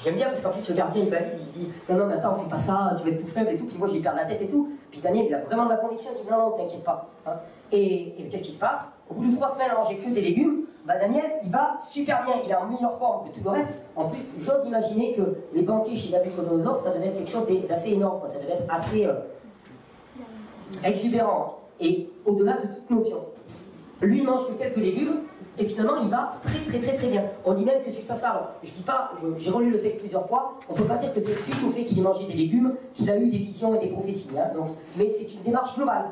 j'aime bien parce qu'en plus, le gardien, il valise, il dit, non, mais attends, fais pas ça, tu vas être tout faible et tout. Puis moi, j'ai perdu la tête et tout. Puis Daniel, il a vraiment de la conviction, il dit, non, t'inquiète pas. Hein. Et qu'est-ce qui se passe? Au bout de 3 semaines à manger que des légumes, bah Daniel, il va super bien, il est en meilleure forme que tout le reste. En plus, j'ose imaginer que les banquets chez Nabucodonosor, ça devait être quelque chose d'assez énorme, quoi. Ça devait être assez exubérant et au-delà de toute notion. Lui, il mange que quelques légumes et finalement, il va très bien. On dit même que suite à ça, alors, je dis pas, j'ai relu le texte plusieurs fois, on peut pas dire que c'est suite au fait qu'il ait mangé des légumes qu'il a eu des visions et des prophéties. Hein, donc, mais c'est une démarche globale.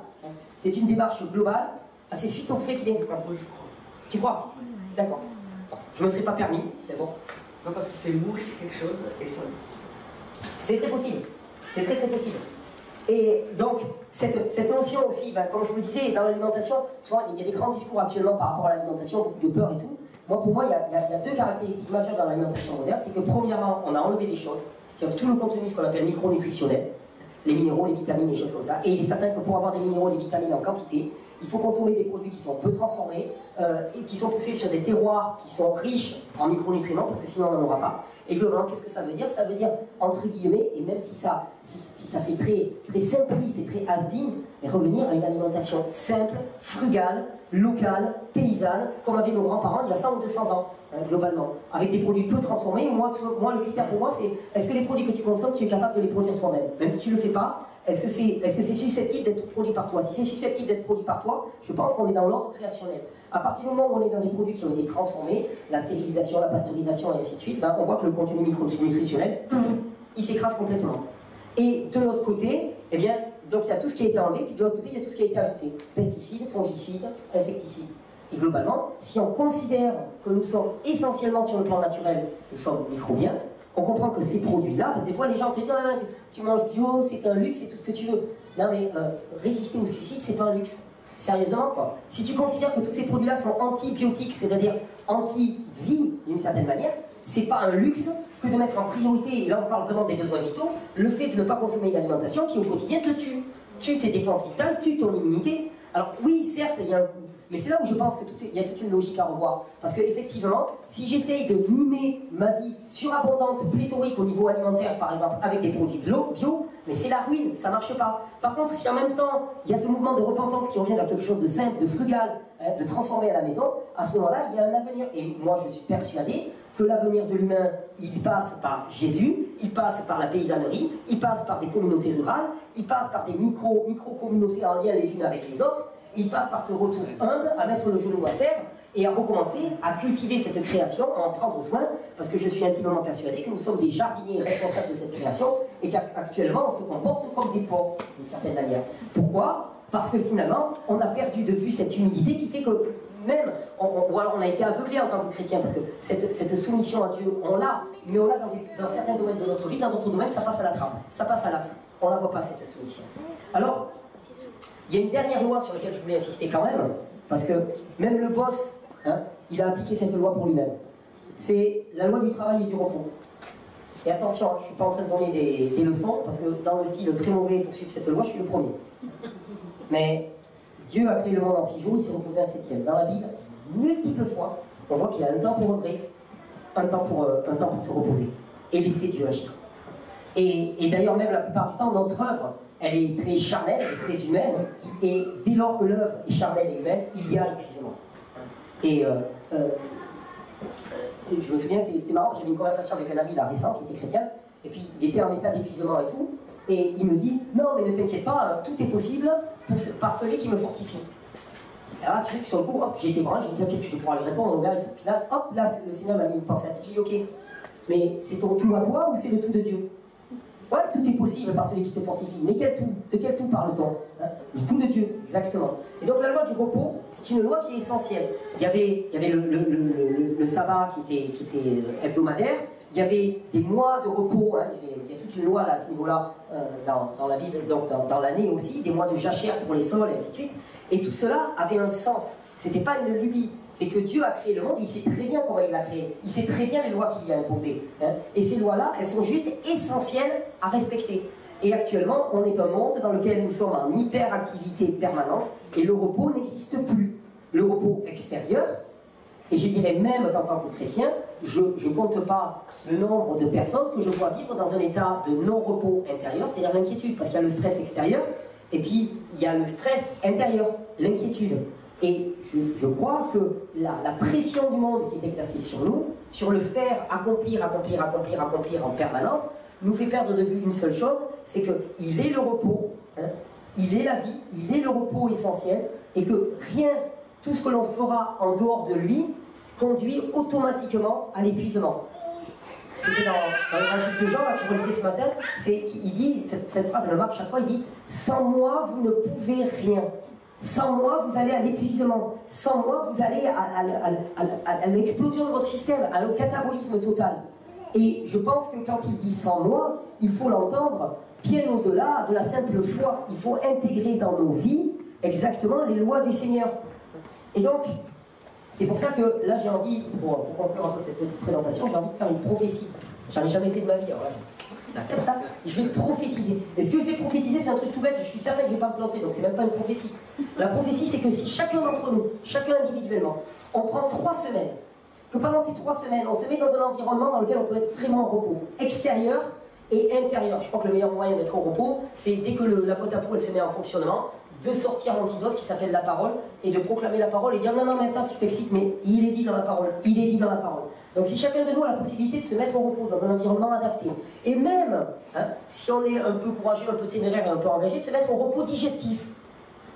C'est une démarche globale. Ah, c'est suite au fait qu'il ait... Moi, je crois. Tu crois? D'accord. Je me serais pas permis, mais bon. Non, parce qu'il fait mourir quelque chose et ça... C'est très possible. C'est très possible. Et donc, cette notion aussi, ben, comme je vous le disais, dans l'alimentation, souvent il y a des grands discours actuellement par rapport à l'alimentation, beaucoup de peur et tout. Moi, pour moi, il y a 2 caractéristiques majeures dans l'alimentation moderne. C'est que premièrement, on a enlevé des choses, c'est-à-dire tout le contenu, ce qu'on appelle micronutritionnel, les minéraux, les vitamines, les choses comme ça. Et il est certain que pour avoir des minéraux et des vitamines en quantité, il faut consommer des produits qui sont peu transformés et qui sont poussés sur des terroirs qui sont riches en micronutriments, parce que sinon on n'en aura pas. Et globalement, qu'est-ce que ça veut dire? Ça veut dire, entre guillemets, et même si ça fait très simpliste et très has-been, revenir à une alimentation simple, frugale, locale, paysanne, comme avaient nos grands-parents il y a 100 ou 200 ans, hein, globalement. Avec des produits peu transformés. Moi, le critère pour moi, c'est est-ce que les produits que tu consommes, tu es capable de les produire toi-même? Même si tu ne le fais pas, est-ce que c'est susceptible d'être produit par toi? Si c'est susceptible d'être produit par toi, je pense qu'on est dans l'ordre créationnel. À partir du moment où on est dans des produits qui ont été transformés, la stérilisation, la pasteurisation et ainsi de suite, ben, on voit que le contenu micronutritionnel, il s'écrase complètement. Et de l'autre côté, eh bien, donc il y a tout ce qui a été enlevé, puis de l'autre côté, il y a tout ce qui a été ajouté. Pesticides, fongicides, insecticides. Et globalement, si on considère que nous sommes essentiellement sur le plan naturel, nous sommes microbiens, on comprend que ces produits-là, parce que des fois les gens te disent ah, tu manges bio, c'est un luxe, c'est tout ce que tu veux. Non mais résister au suicide, c'est pas un luxe. Sérieusement quoi. Si tu considères que tous ces produits-là sont antibiotiques, c'est-à-dire anti-vie d'une certaine manière, c'est pas un luxe que de mettre en priorité, et là on parle vraiment des besoins vitaux, le fait de ne pas consommer une alimentation qui au quotidien te tue. Tue tes défenses vitales, tue ton immunité. Alors oui, certes, il y a un coût. Mais c'est là où je pense qu'il y a toute une logique à revoir. Parce qu'effectivement, si j'essaye de mimer ma vie surabondante, pléthorique au niveau alimentaire, par exemple, avec des produits bio, mais c'est la ruine, ça ne marche pas. Par contre, si en même temps, il y a ce mouvement de repentance qui revient vers quelque chose de simple, de frugal, de transformer à la maison, à ce moment-là, il y a un avenir. Et moi, je suis persuadé que l'avenir de l'humain, il passe par Jésus, il passe par la paysannerie, il passe par des communautés rurales, il passe par des micro-communautés en lien les unes avec les autres, il passe par ce retour humble à mettre le genou à terre et à recommencer à cultiver cette création, à en prendre soin, parce que je suis intimement persuadé que nous sommes des jardiniers responsables de cette création et qu'actuellement on se comporte comme des porcs, d'une certaine manière. Pourquoi? Parce que finalement, on a perdu de vue cette humilité qui fait que même, ou alors on a été aveuglé en tant que chrétien, parce que cette soumission à Dieu, on l'a, mais on l'a dans certains domaines de notre vie, dans d'autres domaines, ça passe à la trappe, ça passe à l'as. On ne la voit pas, cette soumission. Alors, il y a une dernière loi sur laquelle je voulais insister quand même, parce que même le boss, hein, il a appliqué cette loi pour lui-même. C'est la loi du travail et du repos. Et attention, je ne suis pas en train de donner des leçons, parce que dans le style très mauvais pour suivre cette loi, je suis le premier. Mais Dieu a créé le monde en 6 jours, il s'est reposé un 7e. Dans la Bible, multiples fois, on voit qu'il y a un temps pour œuvrer, un temps pour se reposer, et laisser Dieu agir. Et d'ailleurs, même la plupart du temps, notre œuvre, elle est très charnelle, elle est très humaine, et dès lors que l'œuvre est charnelle et humaine, il y a épuisement. Et je me souviens, c'était marrant, j'avais une conversation avec un ami là récent qui était chrétien, et puis il était en état d'épuisement et tout, et il me dit, non mais ne t'inquiète pas, tout est possible par celui qui me fortifie. Et là, tu sais que sur le coup, hop, j'ai été branché, je me dis, qu'est-ce que je vais pouvoir lui répondre au gars et tout. Puis là, hop, là, le Seigneur m'a mis une pensée à tête, j'ai dit, ok, mais c'est ton tout à toi ou c'est le tout de Dieu? Ouais, tout est possible par celui qui te fortifie. Mais quel tout? De quel tout parle-t-on? Du tout de Dieu, exactement. Et donc la loi du repos, c'est une loi qui est essentielle. Il y avait le sabbat qui était hebdomadaire, il y avait des mois de repos, hein, il y a toute une loi là, à ce niveau-là dans la Bible, donc dans l'année aussi, des mois de jachère pour les sols, et ainsi de suite. Et tout cela avait un sens. C'était pas une lubie. C'est que Dieu a créé le monde, il sait très bien comment il l'a créé. Il sait très bien les lois qu'il lui a imposées. Hein. Et ces lois-là, elles sont juste essentielles à respecter. Et actuellement, on est un monde dans lequel nous sommes en hyperactivité permanente et le repos n'existe plus. Le repos extérieur, et je dirais même qu'en tant que chrétien, je ne compte pas le nombre de personnes que je vois vivre dans un état de non-repos intérieur, c'est-à-dire l'inquiétude, parce qu'il y a le stress extérieur, et puis il y a le stress intérieur, l'inquiétude. Et je crois que la pression du monde qui est exercée sur nous, sur le faire accomplir en permanence, nous fait perdre de vue une seule chose, c'est qu'il est le repos, hein, il est la vie, il est le repos essentiel, et que rien, tout ce que l'on fera en dehors de lui, conduit automatiquement à l'épuisement. C'était dans l'évangile de Jean, là, que je relisais ce matin, il dit, cette phrase, elle me marque chaque fois, il dit « Sans moi, vous ne pouvez rien. Sans moi, vous allez à l'épuisement. Sans moi, vous allez à l'explosion de votre système, à le catabolisme total. » Et je pense que quand il dit « sans moi », il faut l'entendre bien au-delà de la simple foi. Il faut intégrer dans nos vies exactement les lois du Seigneur. Et donc, c'est pour ça que là j'ai envie, pour conclure un peu cette petite présentation, j'ai envie de faire une prophétie. J'en ai jamais fait de ma vie, alors là, je vais prophétiser. Et ce que je vais prophétiser, c'est un truc tout bête, je suis certain que je ne vais pas me planter, donc c'est même pas une prophétie. La prophétie, c'est que si chacun d'entre nous, chacun individuellement, on prend 3 semaines, que pendant ces 3 semaines, on se met dans un environnement dans lequel on peut être vraiment en repos, extérieur et intérieur. Je crois que le meilleur moyen d'être en repos, c'est dès que la pote à poule se met en fonctionnement, de sortir l'antidote qui s'appelle la parole et de proclamer la parole et dire non, non, maintenant tu t'excites, mais il est dit dans la parole, il est dit dans la parole. Donc si chacun de nous a la possibilité de se mettre au repos dans un environnement adapté, et même hein, si on est un peu courageux, un peu téméraire et un peu engagé, se mettre au repos digestif,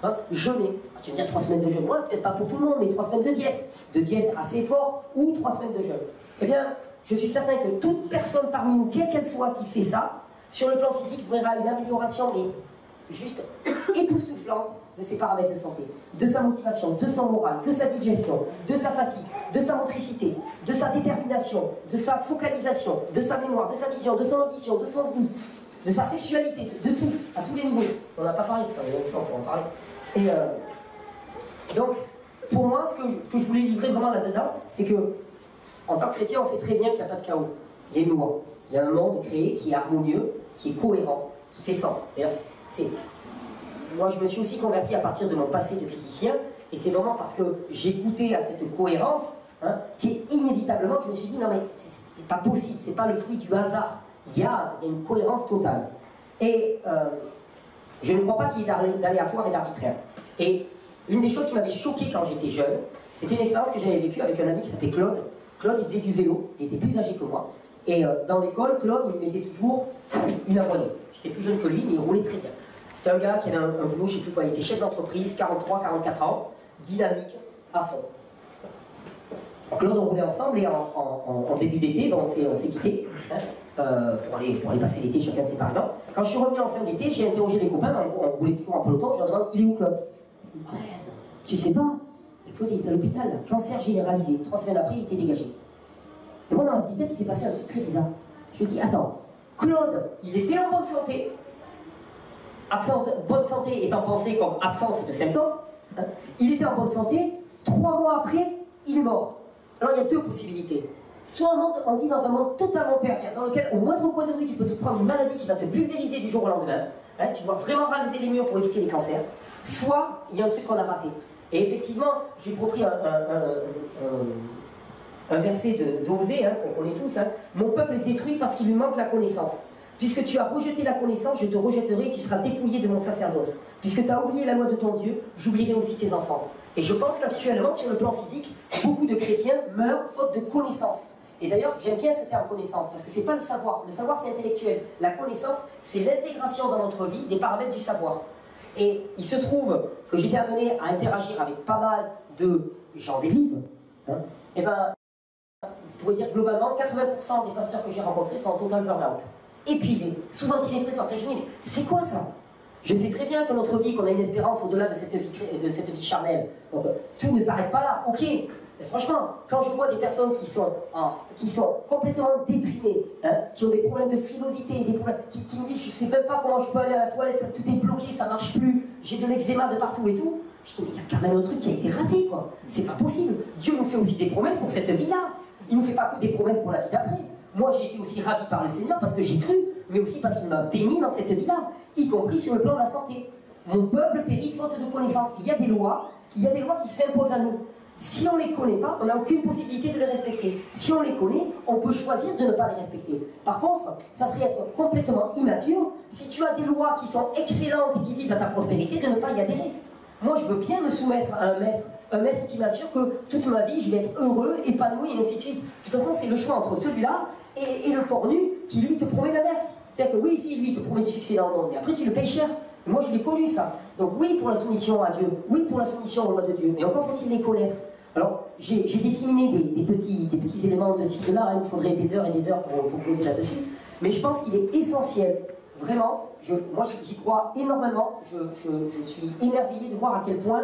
hein, jeûner. Tu vas me dire 3 semaines de jeûne, ouais, peut-être pas pour tout le monde, mais 3 semaines de diète assez forte ou 3 semaines de jeûne. Eh bien, je suis certain que toute personne parmi nous, quelle qu'elle soit, qui fait ça, sur le plan physique, verra une amélioration mais juste époustouflante de ses paramètres de santé, de sa motivation, de son moral, de sa digestion, de sa fatigue, de sa motricité, de sa détermination, de sa focalisation, de sa mémoire, de sa vision, de son audition, de son goût, de sa sexualité, de tout, à tous les niveaux. Parce qu'on n'a pas parlé de ça, mais l'instant pour en parler. Et donc, pour moi, ce que je voulais livrer vraiment là-dedans, c'est que, en tant que chrétien, on sait très bien qu'il n'y a pas de chaos. Il y a une loi. Il y a un monde créé qui est harmonieux, qui est cohérent, qui fait sens. D'ailleurs, moi, je me suis aussi converti à partir de mon passé de physicien, et c'est vraiment parce que j'ai goûté à cette cohérence, hein, qu'inévitablement, je me suis dit, non mais, c'est pas possible, c'est pas le fruit du hasard. Il y a une cohérence totale. Et je ne crois pas qu'il y ait d'aléatoire et d'arbitraire. Et une des choses qui m'avait choqué quand j'étais jeune, c'était une expérience que j'avais vécue avec un ami qui s'appelait Claude. Claude, il faisait du vélo, il était plus âgé que moi. Et dans l'école, Claude, il mettait toujours une abonnée. J'étais plus jeune que lui, mais il roulait très bien. C'était un gars qui avait un boulot, je ne sais plus quoi, il était chef d'entreprise, 43, 44 ans, dynamique, à fond. Claude, on roulait ensemble et en début d'été, on s'est quittés hein, pour aller passer l'été chacun séparément. Quand je suis revenu en fin d'été, j'ai interrogé les copains, on roulait toujours en peloton, je leur demande, il est où Claude? Ah, tu sais pas? Et Claude, il était à l'hôpital, cancer généralisé. 3 semaines après, il était dégagé. Et moi, dans ma petite tête, il s'est passé un truc très bizarre. Je me dis, attends, Claude, il était en bonne santé, bonne santé étant pensée comme absence de symptômes, hein, il était en bonne santé, 3 mois après, il est mort. Alors il y a 2 possibilités. Soit on vit dans un monde totalement pervers, dans lequel au moindre coin de rue, tu peux te prendre une maladie qui va te pulvériser du jour au lendemain, hein, tu dois vraiment raser les murs pour éviter les cancers, soit il y a un truc qu'on a raté. Et effectivement, j'ai compris un verset d'Osée, hein, qu'on connaît tous, hein. Mon peuple est détruit parce qu'il lui manque la connaissance. Puisque tu as rejeté la connaissance, je te rejetterai et tu seras dépouillé de mon sacerdoce. Puisque tu as oublié la loi de ton Dieu, j'oublierai aussi tes enfants. Et je pense qu'actuellement, sur le plan physique, beaucoup de chrétiens meurent faute de connaissance. Et d'ailleurs, j'aime bien ce terme connaissance, parce que c'est pas le savoir. Le savoir, c'est intellectuel. La connaissance, c'est l'intégration dans notre vie des paramètres du savoir. Et il se trouve que j'étais amené à interagir avec pas mal de gens d'église. Hein, et ben, je pourrais dire globalement, 80% des pasteurs que j'ai rencontrés sont en total burn-out. Épuisés, sous antidépresseurs. Je me dis, mais c'est quoi ça? Je sais très bien que notre vie, qu'on a une espérance au-delà de cette vie charnelle. Donc, tout ne s'arrête pas là, ok. Mais franchement, quand je vois des personnes qui sont complètement déprimées, hein, qui ont des problèmes de frilosité, des problèmes, qui me disent, je ne sais même pas comment je peux aller à la toilette, ça, tout est bloqué, ça ne marche plus, j'ai de l'eczéma de partout et tout, je dis, mais il y a quand même un truc qui a été raté, quoi. C'est pas possible. Dieu nous fait aussi des promesses pour cette vie-là. Il ne nous fait pas que des promesses pour la vie d'après. Moi, j'ai été aussi ravi par le Seigneur parce que j'ai cru, mais aussi parce qu'il m'a béni dans cette vie-là, y compris sur le plan de la santé. Mon peuple périt faute de connaissance. Il y a des lois qui s'imposent à nous. Si on ne les connaît pas, on n'a aucune possibilité de les respecter. Si on les connaît, on peut choisir de ne pas les respecter. Par contre, ça serait être complètement immature si tu as des lois qui sont excellentes et qui visent à ta prospérité, de ne pas y adhérer. Moi, je veux bien me soumettre à un maître qui m'assure que toute ma vie, je vais être heureux, épanoui, et ainsi de suite. De toute façon, c'est le choix entre celui-là et le cornu qui, lui, te promet l'inverse. C'est-à-dire que oui, si lui, te promet du succès dans le monde, mais après, tu le payes cher. Et moi, je l'ai connu, ça. Donc oui, pour la soumission à Dieu, oui, pour la soumission aux lois de Dieu, mais encore faut-il les connaître. Alors, j'ai disséminé des petits éléments de ce type-là, hein. Il me faudrait des heures et des heures pour poser là-dessus, mais je pense qu'il est essentiel, vraiment, moi j'y crois énormément, je suis émerveillé de voir à quel point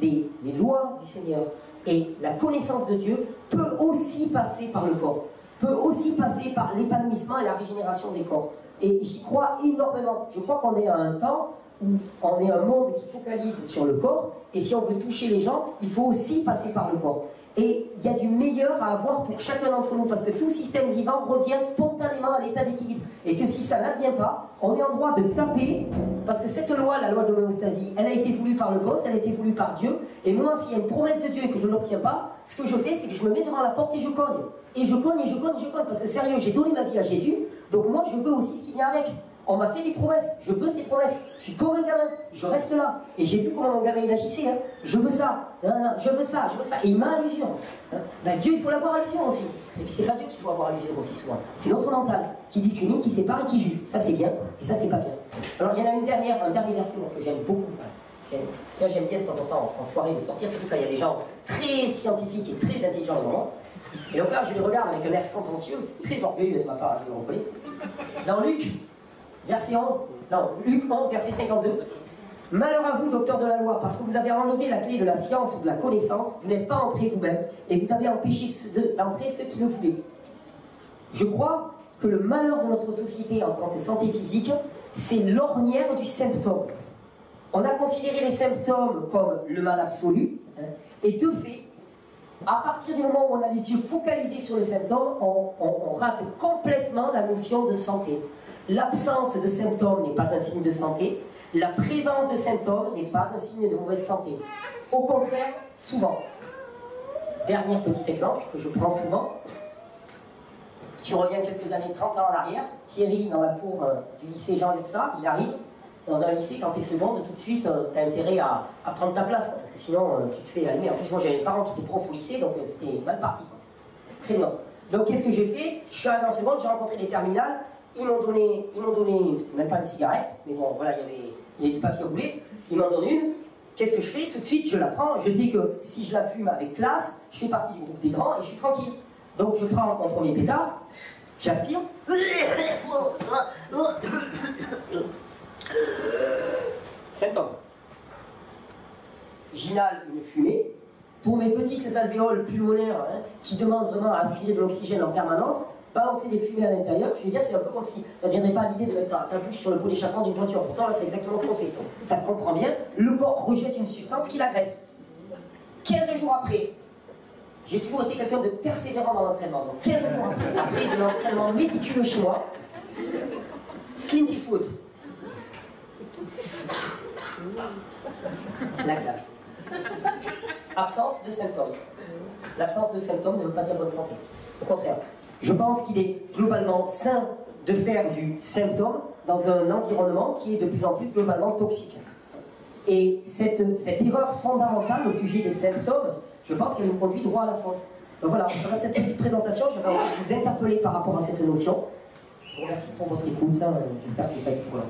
les lois du Seigneur et la connaissance de Dieu peut aussi passer par le corps, peut aussi passer par l'épanouissement et la régénération des corps. Et j'y crois énormément. Je crois qu'on est à un temps où on est un monde qui focalise sur le corps, et si on veut toucher les gens, il faut aussi passer par le corps. Et il y a du meilleur à avoir pour chacun d'entre nous, parce que tout système vivant revient spontanément à l'état d'équilibre. Et que si ça n'advient pas, on est en droit de taper, parce que cette loi, la loi de l'homéostasie, elle a été voulue par le boss, elle a été voulue par Dieu, et moi, s'il y a une promesse de Dieu et que je ne l'obtiens pas, ce que je fais, c'est que je me mets devant la porte et je cogne. Et je cogne, et je cogne, et je cogne, parce que sérieux, j'ai donné ma vie à Jésus, donc moi, je veux aussi ce qui vient avec. On m'a fait des promesses, je veux ces promesses, je suis comme un gamin, je reste là. Et j'ai vu comment mon gamin il agissait, hein. Je veux ça, je veux ça, je veux ça. Et il m'a allusion. Hein. Ben, Dieu, il faut l'avoir allusion aussi. Et puis c'est pas Dieu qu'il faut avoir allusion aussi souvent. C'est notre mental qui discrimine, qui sépare et qui juge. Ça c'est bien, et ça c'est pas bien. Alors il y en a un dernier verset que j'aime beaucoup. J'aime bien de temps en temps en soirée me sortir, surtout quand il y a des gens très scientifiques et très intelligents devant moi. Et donc là, je les regarde avec un air sentencieux, c'est très orgueilleux de ma part, je le reconnais. Dans Luc 11, verset 52. Malheur à vous, docteurs de la loi, parce que vous avez enlevé la clé de la science ou de la connaissance, vous n'êtes pas entrés vous-même, et vous avez empêché d'entrer ceux qui le voulaient. Je crois que le malheur de notre société en tant que santé physique, c'est l'ornière du symptôme. On a considéré les symptômes comme le mal absolu, hein, et de fait, à partir du moment où on a les yeux focalisés sur le symptôme, on rate complètement la notion de santé. L'absence de symptômes n'est pas un signe de santé, la présence de symptômes n'est pas un signe de mauvaise santé. Au contraire, souvent. Dernier petit exemple que je prends souvent. Tu reviens quelques années, 30 ans en arrière, Thierry, dans la cour du lycée Jean Lursa, il arrive dans un lycée, quand tu es seconde, tout de suite, tu as intérêt à prendre ta place, quoi, parce que sinon, tu te fais allumer. En plus, moi, j'avais des parents qui étaient profs au lycée, donc c'était mal parti. Très bien. Donc, qu'est-ce que j'ai fait? Je suis arrivé en seconde, j'ai rencontré des terminales, ils m'ont donné, c'est même pas une cigarette, mais bon, voilà, il y avait du papier roulé, ils m'en donnent une. Qu'est-ce que je fais? Tout de suite, je la prends, je sais que si je la fume avec classe, je fais partie du groupe des grands et je suis tranquille. Donc, je prends mon premier pétard, j'aspire. Symptôme. J'inhale une fumée. Pour mes petites alvéoles pulmonaires, hein, qui demandent vraiment à aspirer de l'oxygène en permanence, balancer des fumées à l'intérieur, je veux dire, c'est un peu comme si ça ne viendrait pas à l'idée de mettre ta bouche sur le pot d'échappement d'une voiture. Pourtant, là, c'est exactement ce qu'on fait. Ça se comprend bien. Le corps rejette une substance qui l'agresse. 15 jours après, j'ai toujours été quelqu'un de persévérant dans l'entraînement. Donc 15 jours après de l'entraînement méticuleux chez moi, Clint Eastwood. La classe. Absence de symptômes. l'absence de symptômes ne veut pas dire bonne santé. Au contraire, je pense qu'il est globalement sain de faire du symptôme dans un environnement qui est de plus en plus globalement toxique. Et cette erreur fondamentale au sujet des symptômes, je pense qu'elle nous conduit droit à la fosse. Donc voilà, à travers cette petite présentation, j'avais envie de vous interpeller par rapport à cette notion. Je vous remercie pour votre écoute, j'espère que vous avez été pour